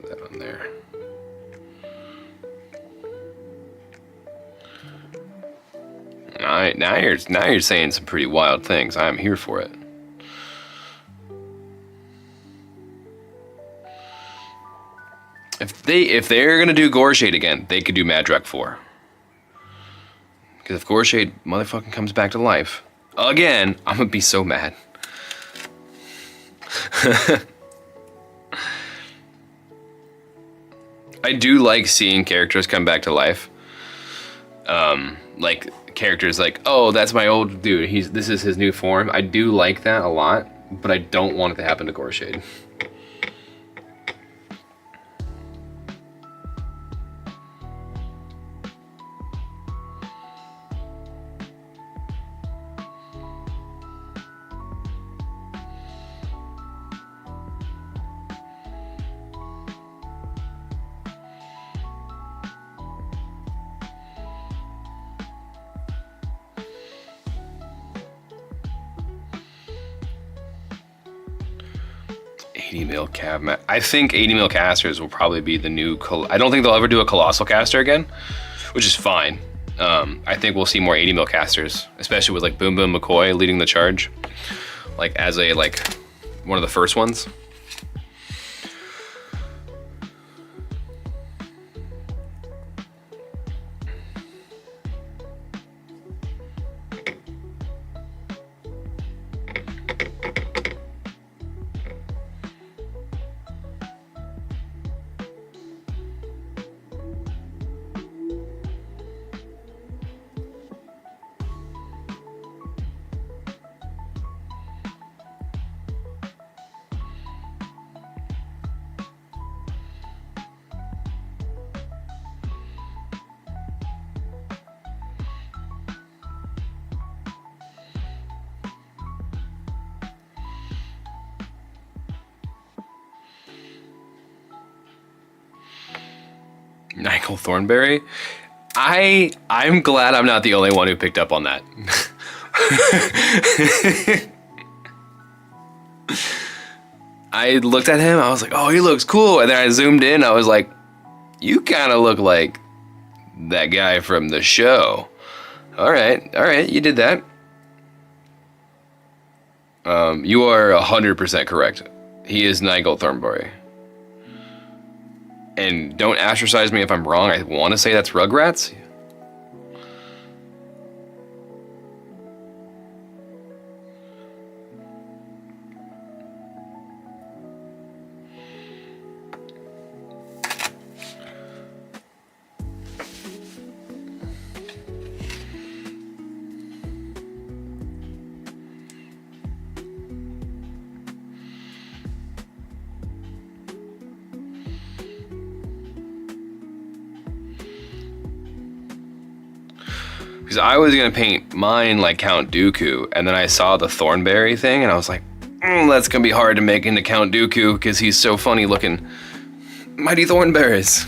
That on there. All right, now you're saying some pretty wild things. I'm here for it. If they're gonna do Goreshade again, they could do Madrak 4. Because if Goreshade motherfucking comes back to life again, I'm gonna be so mad. I do like seeing characters come back to life. Like characters like, oh, that's my old dude. This is his new form. I do like that a lot, but I don't want it to happen to Goreshade. 80 mil cav. I think 80 mil casters will probably be the new. I don't think they'll ever do a colossal caster again, which is fine. I think we'll see more 80 mil casters, especially with like Boom Boom McCoy leading the charge, like as a one of the first ones. Nigel Thornberry? I'm glad I'm not the only one who picked up on that. I looked at him, I was like, oh, he looks cool. And then I zoomed in, I was like, you kind of look like that guy from the show. All right, you did that. You are 100% correct. He is Nigel Thornberry. And don't ostracize me if I'm wrong. I want to say that's Rugrats. Because I was gonna paint mine like Count Dooku, and then I saw the Thornberry thing, and I was like, that's gonna be hard to make into Count Dooku because he's so funny looking. Mighty Thornberries.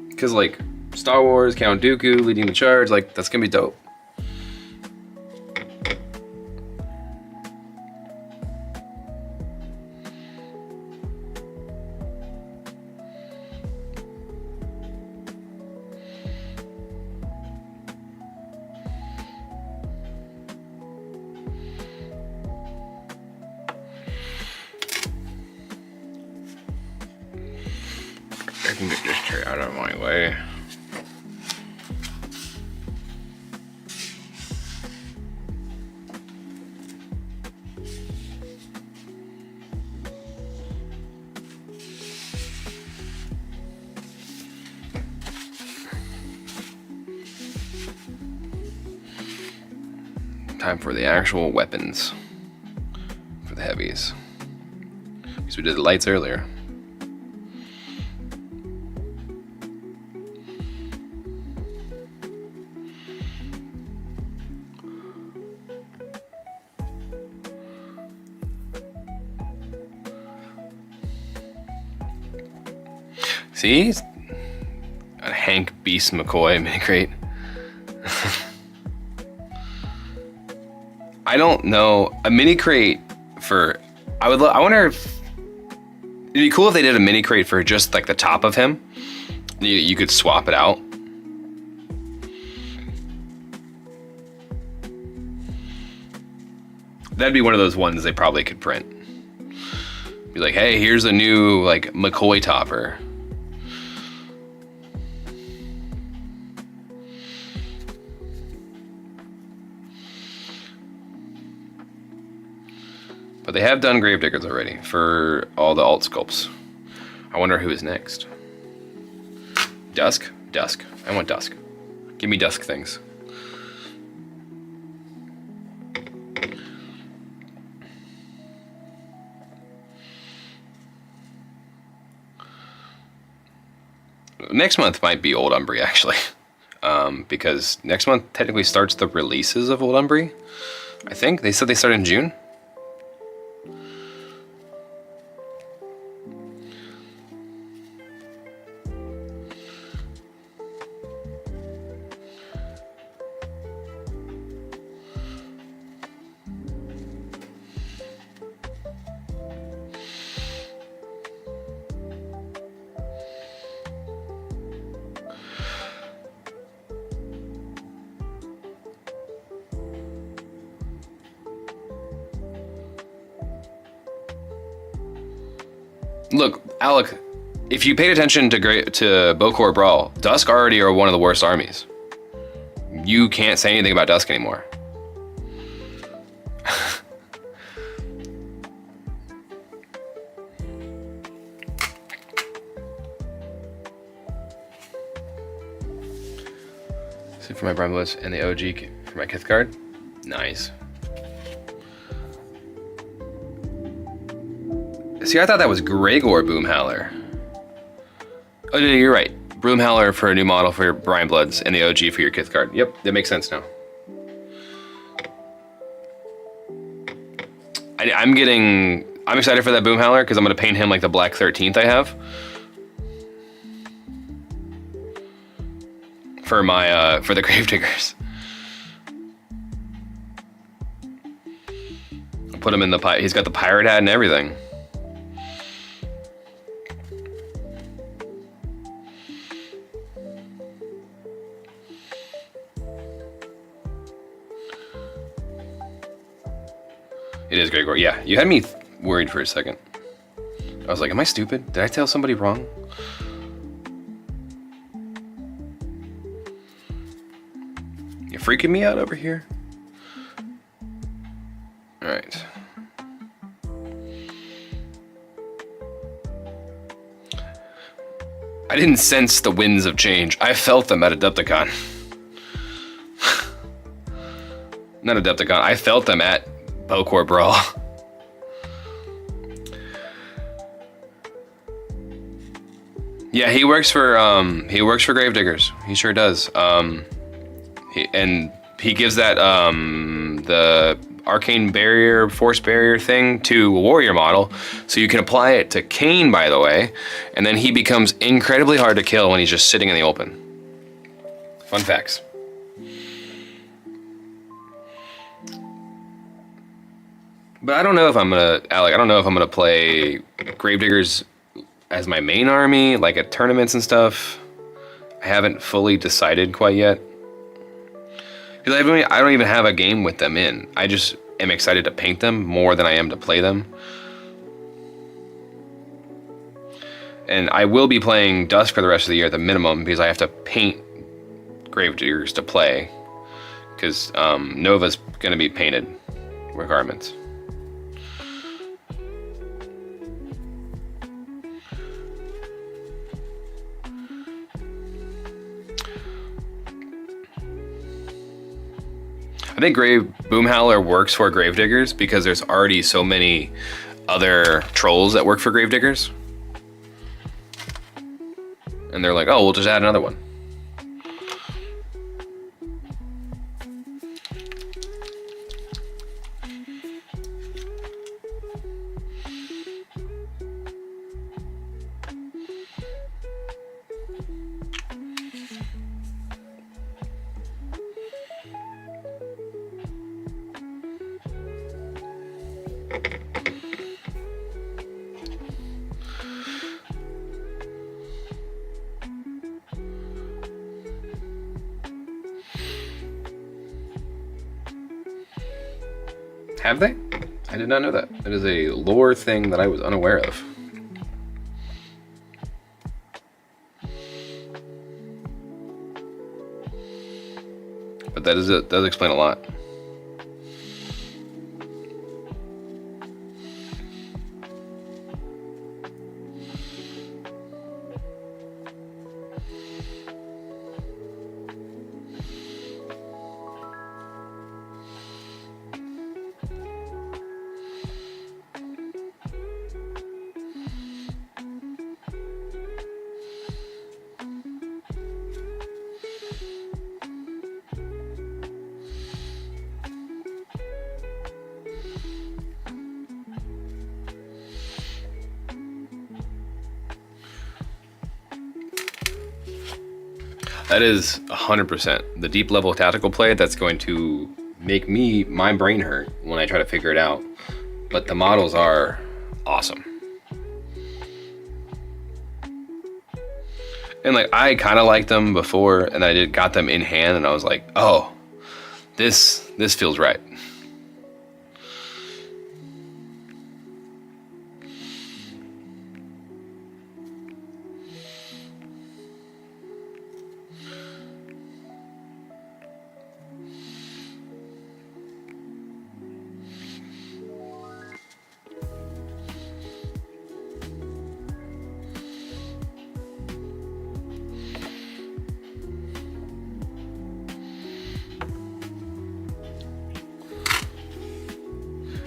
Because, like, Star Wars, Count Dooku leading the charge, like, that's gonna be dope. I can get this tray out of my way. Time for the actual weapons for the heavies. Because we did the lights earlier. See? A Hank Beast McCoy mini crate. I don't know. A mini crate for... I wonder if... It'd be cool if they did a mini crate for just like the top of him. You could swap it out. That'd be one of those ones they probably could print. Be like, hey, here's a new like McCoy topper. But they have done GraveDiggers already for all the alt sculpts. I wonder who is next. Dusk? Dusk. I want Dusk. Give me Dusk things. Next month might be Old Umbry, actually. Because next month technically starts the releases of Old Umbry. I think they said they start in June. Look, Alec, if you paid attention to Bokor Brawl, Dusk already are one of the worst armies. You can't say anything about Dusk anymore. So for my Brimless and the OG for my Kith card, nice. See, I thought that was Gregor Boomhowler. Oh, no, you're right. Boomhowler for a new model for your Brian Bloods and the OG for your Kith card. Yep, that makes sense now. I'm excited for that Boomhowler because I'm going to paint him like the Black 13th I have. For my, for the GraveDiggers. I'll put him in the, he's got the pirate hat and everything. It is Gregor. Yeah, you had me worried for a second. I was like, am I stupid? Did I tell somebody wrong? You're freaking me out over here? All right. I didn't sense the winds of change. I felt them at Adepticon. Not Adepticon. I felt them at Bokor Brawl. Yeah, he works for GraveDiggers. He sure does. He gives that the arcane barrier, force barrier thing to a warrior model, so you can apply it to Kane, by the way, and then he becomes incredibly hard to kill when he's just sitting in the open. Fun facts. But I don't know if I'm gonna, Alec, I don't know if I'm gonna play GraveDiggers as my main army, like at tournaments and stuff. I haven't fully decided quite yet. Because I don't even have a game with them in. I just am excited to paint them more than I am to play them. And I will be playing Dusk for the rest of the year at the minimum because I have to paint GraveDiggers to play. Because Nova's going to be painted regardless. I think Boomhowler works for GraveDiggers because there's already so many other trolls that work for GraveDiggers. And they're like, oh, we'll just add another one. Have they? I did not know that. That is a lore thing that I was unaware of. But that is it. Does explain a lot. That is 100% the deep level tactical play that's going to make my brain hurt when I try to figure it out. But the models are awesome. And like, I kind of liked them before, and I got them in hand, and I was like, oh, this feels right.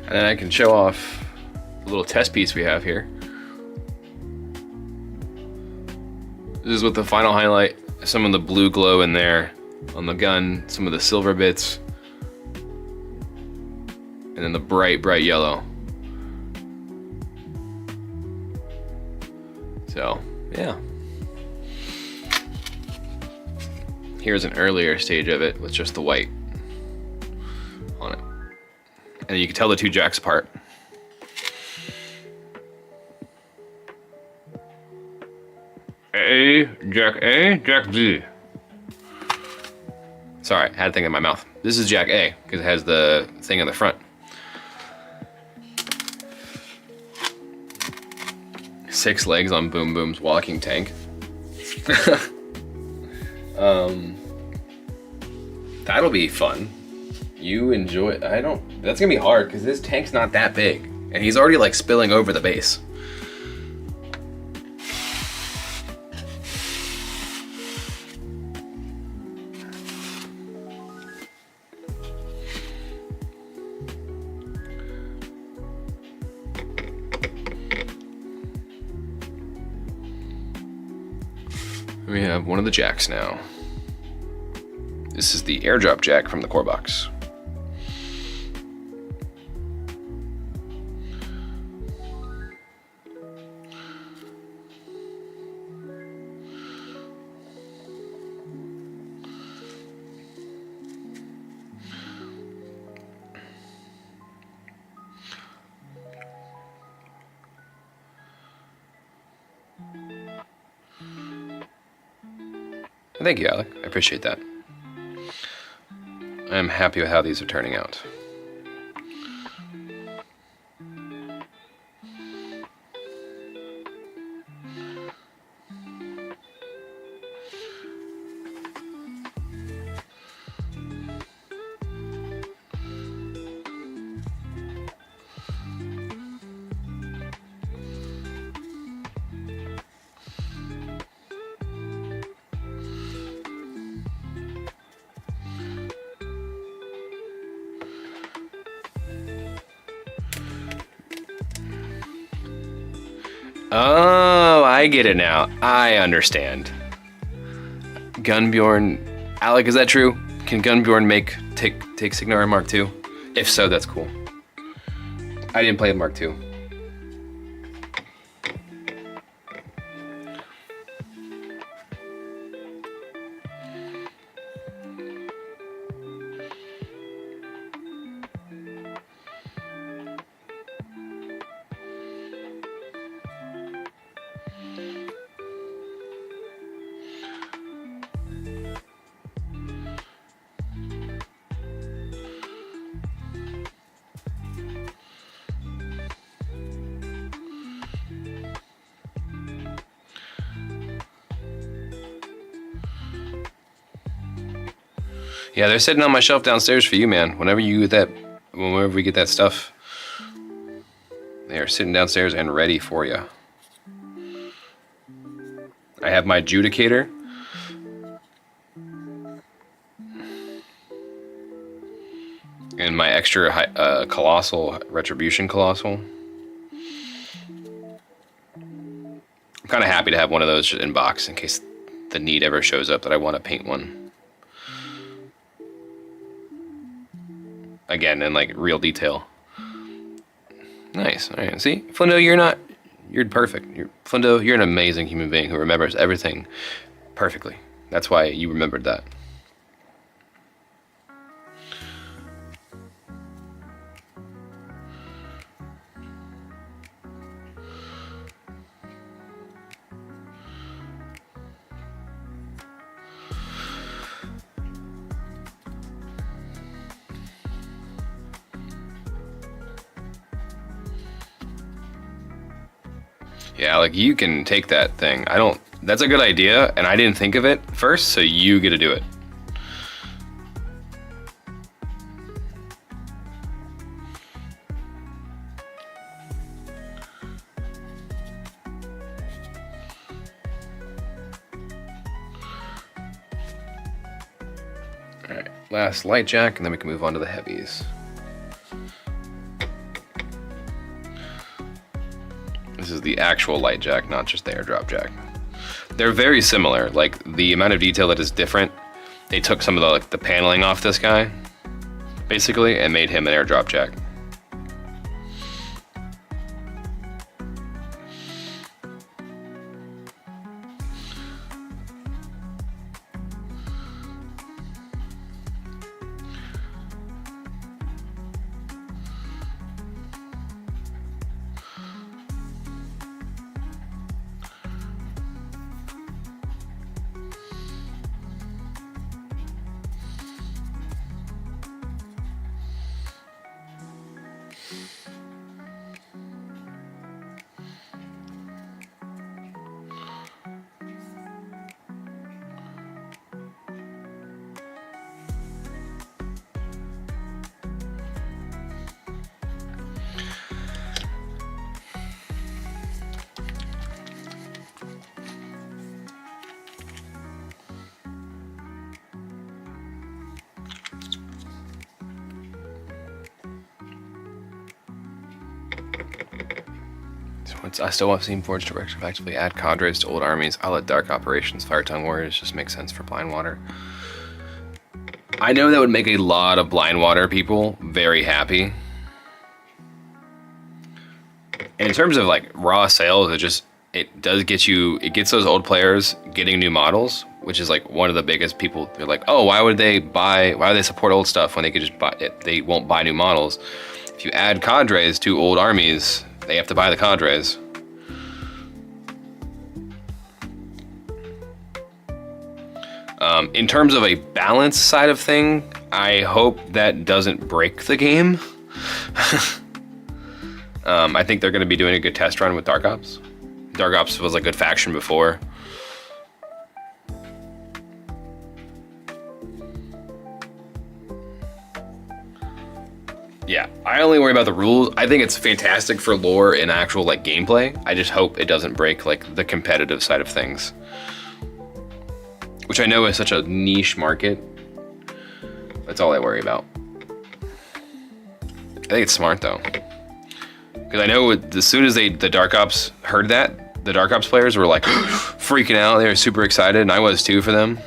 And then I can show off a little test piece we have here. This is with the final highlight, some of the blue glow in there on the gun, some of the silver bits, and then the bright, bright yellow. So, yeah. Here's an earlier stage of it with just the white on it. And you can tell the two jacks apart. Jack B. Sorry, I had a thing in my mouth. This is Jack A, because it has the thing in the front. 6 legs on Boom Boom's walking tank. That'll be fun. You enjoy it. That's gonna be hard because this tank's not that big. And he's already like spilling over the base. We have one of the jacks now. This is the airdrop jack from the core box. Thank you, Alec. I appreciate that. I'm happy with how these are turning out. Oh, I get it now. I understand. Gunbjorn, Alec, is that true? Can Gunbjorn take Signar in Mark II? If so, that's cool. I didn't play Mark II. Yeah, they're sitting on my shelf downstairs for you, man. Whenever we get that stuff, they are sitting downstairs and ready for you. I have my Judicator. And my extra Colossal, Retribution Colossal. I'm kind of happy to have one of those in box in case the need ever shows up that I want to paint one. Again, in like real detail. Nice. All right. See, Flindo, you're perfect. Flindo, you're an amazing human being who remembers everything perfectly. That's why you remembered that. Yeah, like you can take that thing. That's a good idea, and I didn't think of it first, so you get to do it. All right, last light jack, and then we can move on to the heavies. This is the actual light jack, not just the airdrop jack. They're very similar. Like the amount of detail that is different. They took some of the paneling off this guy, basically, and made him an airdrop jack. I still want Steam Forge to effectively add cadres to old armies. I'll let Dark Operations, Fire Tongue Warriors just make sense for Blind Water. I know that would make a lot of Blind Water people very happy. And in terms of like raw sales, it gets those old players getting new models, which is like one of the biggest people. They're like, oh, why would they support old stuff when they could just buy it? They won't buy new models. If you add cadres to old armies, they have to buy the cadres. In terms of a balance side of thing, I hope that doesn't break the game. I think they're going to be doing a good test run with Dark Ops. Dark Ops was a good faction before. Yeah, I only worry about the rules. I think it's fantastic for lore and actual like gameplay. I just hope it doesn't break like the competitive side of things, which I know is such a niche market. That's all I worry about. I think it's smart though, because I know as soon as the Dark Ops heard that, the Dark Ops players were like freaking out. They were super excited, and I was too for them.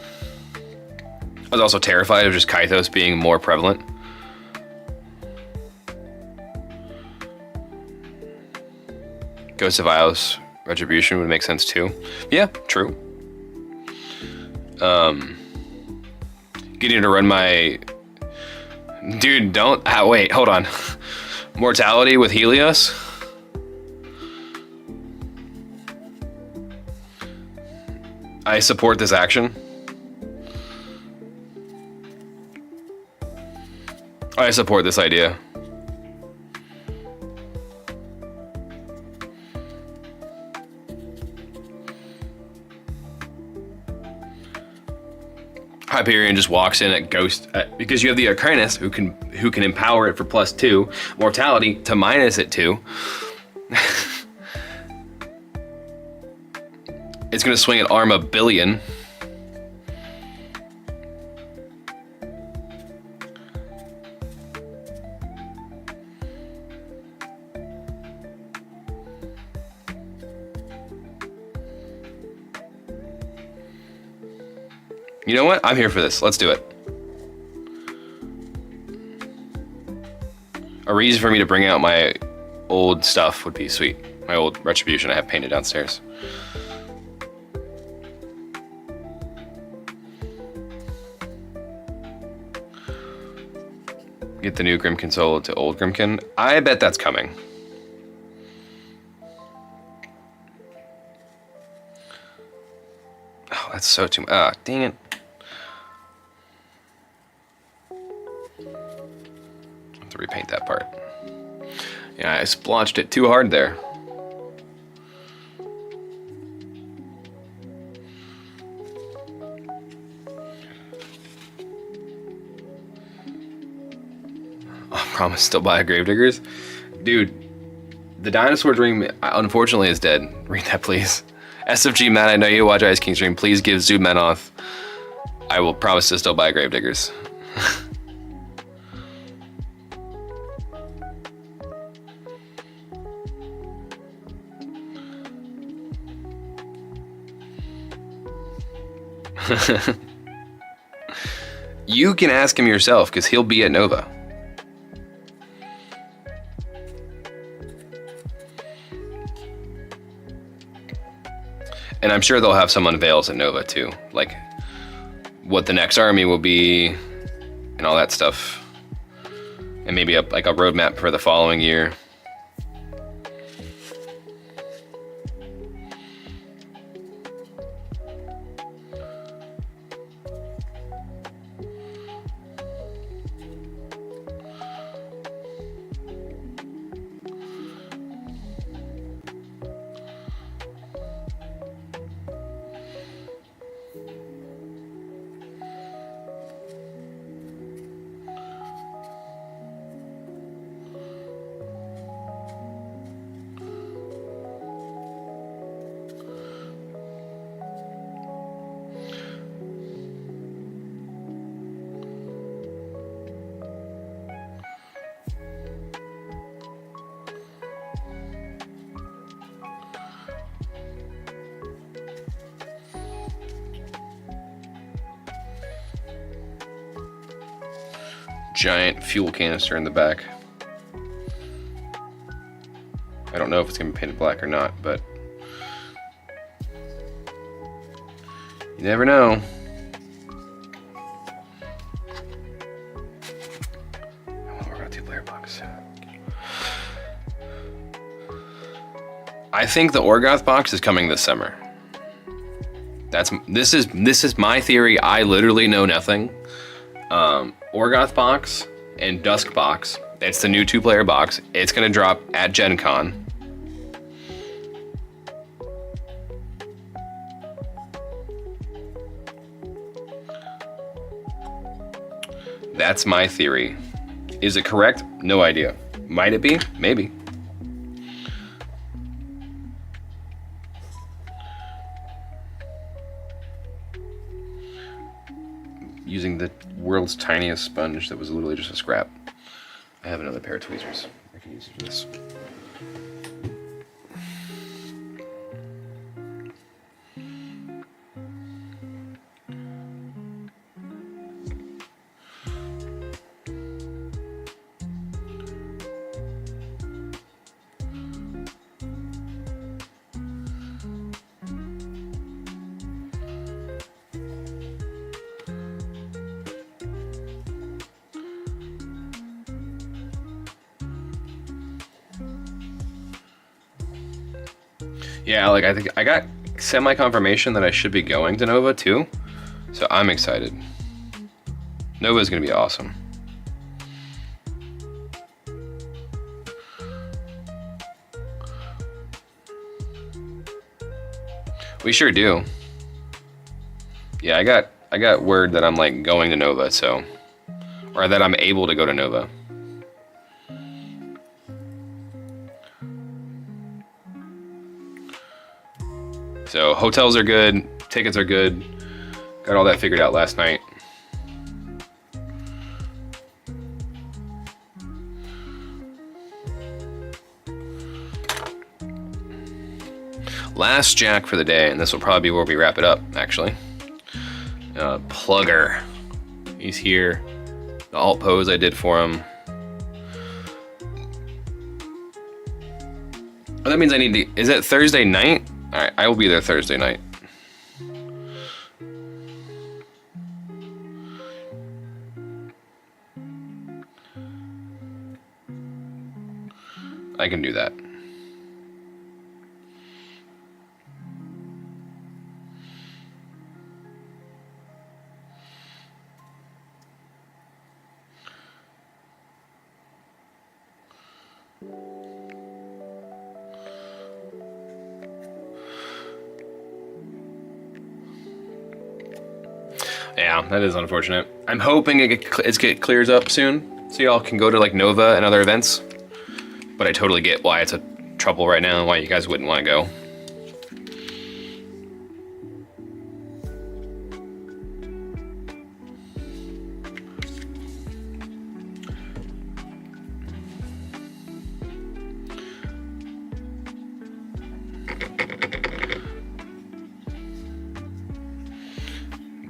I was also terrified of just Kythos being more prevalent. Ghost of Ios Retribution would make sense too. Yeah, true. Getting to run my... Dude, don't... wait, hold on. Mortality with Helios? I support this action. I support this idea. Hyperion just walks in at Ghost because you have the Arcanist who can empower it for +2, Mortality to -2. It's gonna swing at arm a billion. You know what? I'm here for this. Let's do it. A reason for me to bring out my old stuff would be sweet. My old Retribution I have painted downstairs. Get the new Grimkin solo to old Grimkin. I bet that's coming. Oh, that's so too much. Ah, dang it. To repaint that part. Yeah, I splotched it too hard there. I promise still buy a GraveDiggers. Dude, the dinosaur dream unfortunately is dead. Read that please. SFG Matt, I know you watch Ice King stream. Please give Zoom Menoth. I will promise to still buy GraveDiggers. You can ask him yourself because he'll be at Nova. And I'm sure they'll have some unveils at Nova too, like what the next army will be and all that stuff, and maybe like a roadmap for the following year. giant fuel canister in the back. I don't know if it's gonna be painted black or not, but you never know. We're about 2-player box. I think the Orgoth box is coming this summer. This is my theory. I literally know nothing. Orgoth box and Dusk box. It's the new 2-player box. It's gonna drop at Gen Con. That's my theory. Is it correct? No idea. Might it be? Maybe. Using the world's tiniest sponge that was literally just a scrap. I have another pair of tweezers. I can use this. Yeah, like I think I got semi-confirmation that I should be going to Nova too, so I'm excited. Nova is gonna be awesome. We sure do. Yeah, I got word that I'm like going to Nova, so, or that I'm able to go to Nova. So hotels are good, tickets are good. Got all that figured out last night. Last Jack for the day, and this will probably be where we wrap it up, actually. Plugger. He's here. The alt pose I did for him. Oh, that means I need to, is it Thursday night? Alright, I will be there Thursday night. I can do that. Yeah, that is unfortunate. I'm hoping it clears up soon, so y'all can go to like Nova and other events. But I totally get why it's a trouble right now and why you guys wouldn't want to go.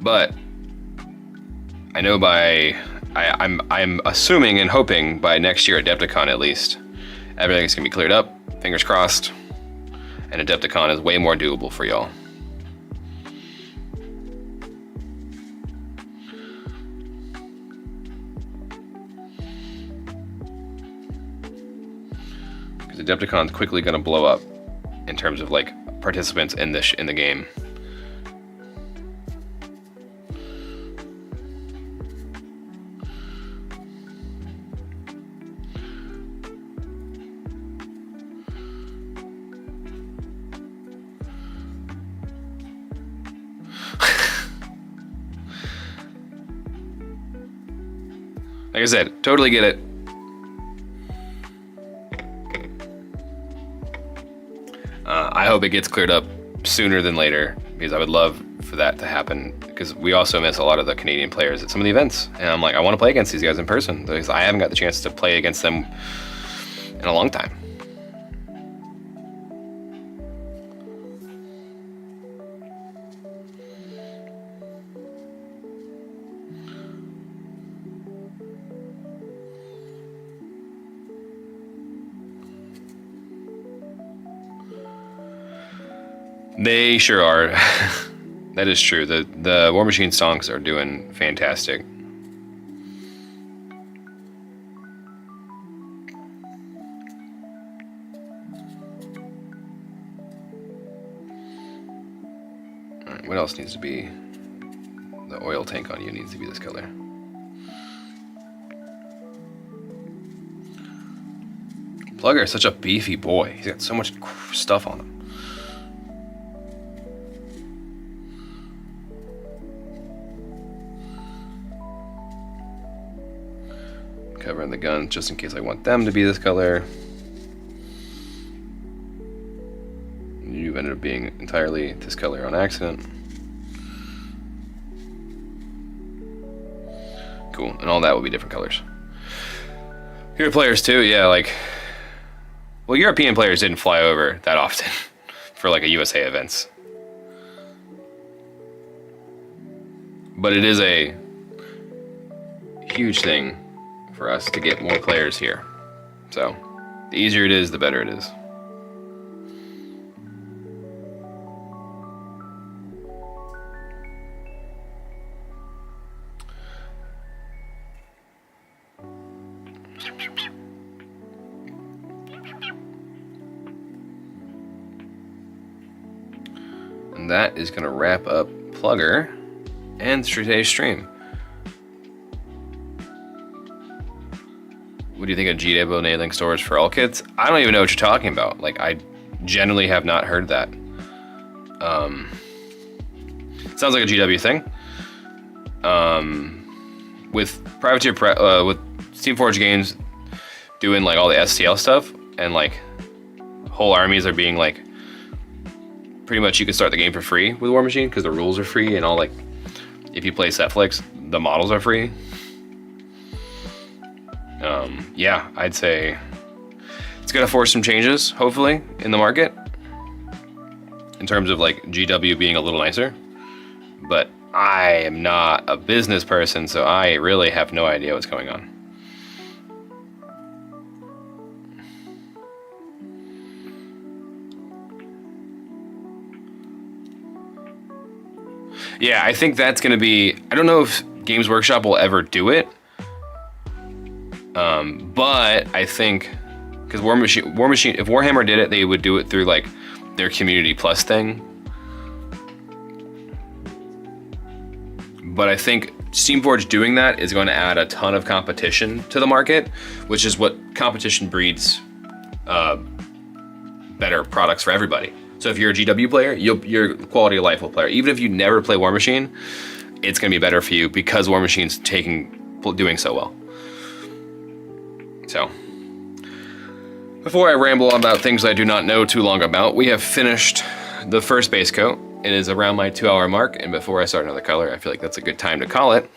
But I know I'm assuming and hoping by next year at Adepticon at least, everything's gonna be cleared up, fingers crossed, and Adepticon is way more doable for y'all. Because Adepticon's quickly gonna blow up in terms of like participants in the game. Like I said, totally get it. I hope it gets cleared up sooner than later, because I would love for that to happen, because we also miss a lot of the Canadian players at some of the events. And I'm like, I want to play against these guys in person, because I haven't got the chance to play against them in a long time. They sure are. That is true. The War Machine songs are doing fantastic. Alright, what else needs to be? The oil tank on you needs to be this color. Plugger is such a beefy boy. He's got so much stuff on him. Covering the guns just in case I want them to be this color. You've ended up being entirely this color on accident. Cool, and all that will be different colors. Here are players too, yeah, like, well, European players didn't fly over that often for like a USA events. But it is a huge thing for us to get more players here. So, the easier it is, the better it is. And that is going to wrap up Plugger and today's stream. What do you think of GW enabling storage for all kids? I don't even know what you're talking about. Like, I generally have not heard that. Sounds like a GW thing. With Privateer, with Steamforged Games doing like all the STL stuff, and like whole armies are being like, pretty much you can start the game for free with War Machine because the rules are free, and all, like, if you play Setflix, the models are free. Yeah, I'd say it's gonna force some changes, hopefully, in the market in terms of like GW being a little nicer. But I am not a business person, so I really have no idea what's going on. Yeah, I think that's gonna be, I don't know if Games Workshop will ever do it. But I think, because War Machine, if Warhammer did it, they would do it through like their Community Plus thing. But I think Steamforged doing that is going to add a ton of competition to the market, which is what competition breeds better products for everybody. So if you're a GW player, your quality of life will play. Even if you never play War Machine, it's going to be better for you because War Machine's doing so well. So, before I ramble on about things I do not know too long about, we have finished the first base coat. It is around my 2-hour mark, and before I start another color, I feel like that's a good time to call it.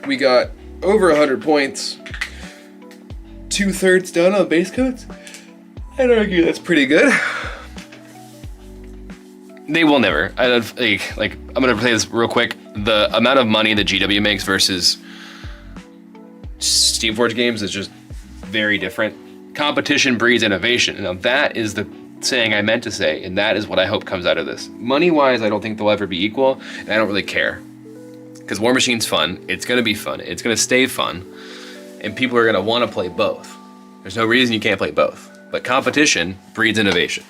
We got over 100 points, 2/3 done on base coats. I'd argue that's pretty good. They will never. I'm gonna play this real quick. The amount of money that GW makes versus Steamforged Games is just very different. Competition breeds innovation. Now that is the saying I meant to say, and that is what I hope comes out of this. Money-wise, I don't think they'll ever be equal, and I don't really care. Because War Machine's fun, it's gonna be fun, it's gonna stay fun, and people are gonna wanna play both. There's no reason you can't play both. But competition breeds innovation.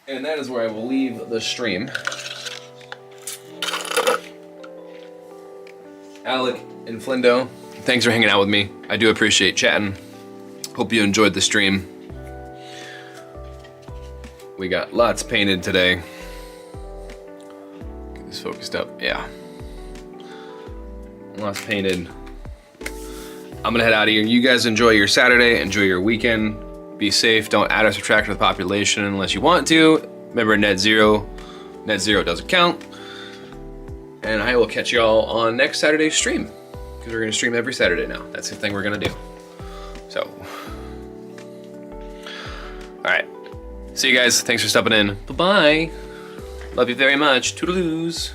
And that is where I will leave the stream. Alec and Flindo, thanks for hanging out with me. I do appreciate chatting. Hope you enjoyed the stream. We got lots painted today. Get this focused up, yeah. Lots painted. I'm gonna head out of here. You guys enjoy your Saturday, enjoy your weekend. Be safe, don't add or subtract with the population unless you want to. Remember, net zero doesn't count. And I will catch y'all on next Saturday's stream, because we're gonna stream every Saturday now. That's the thing we're gonna do. So, all right. See you guys, thanks for stopping in. Bye-bye. Love you very much, toodaloos.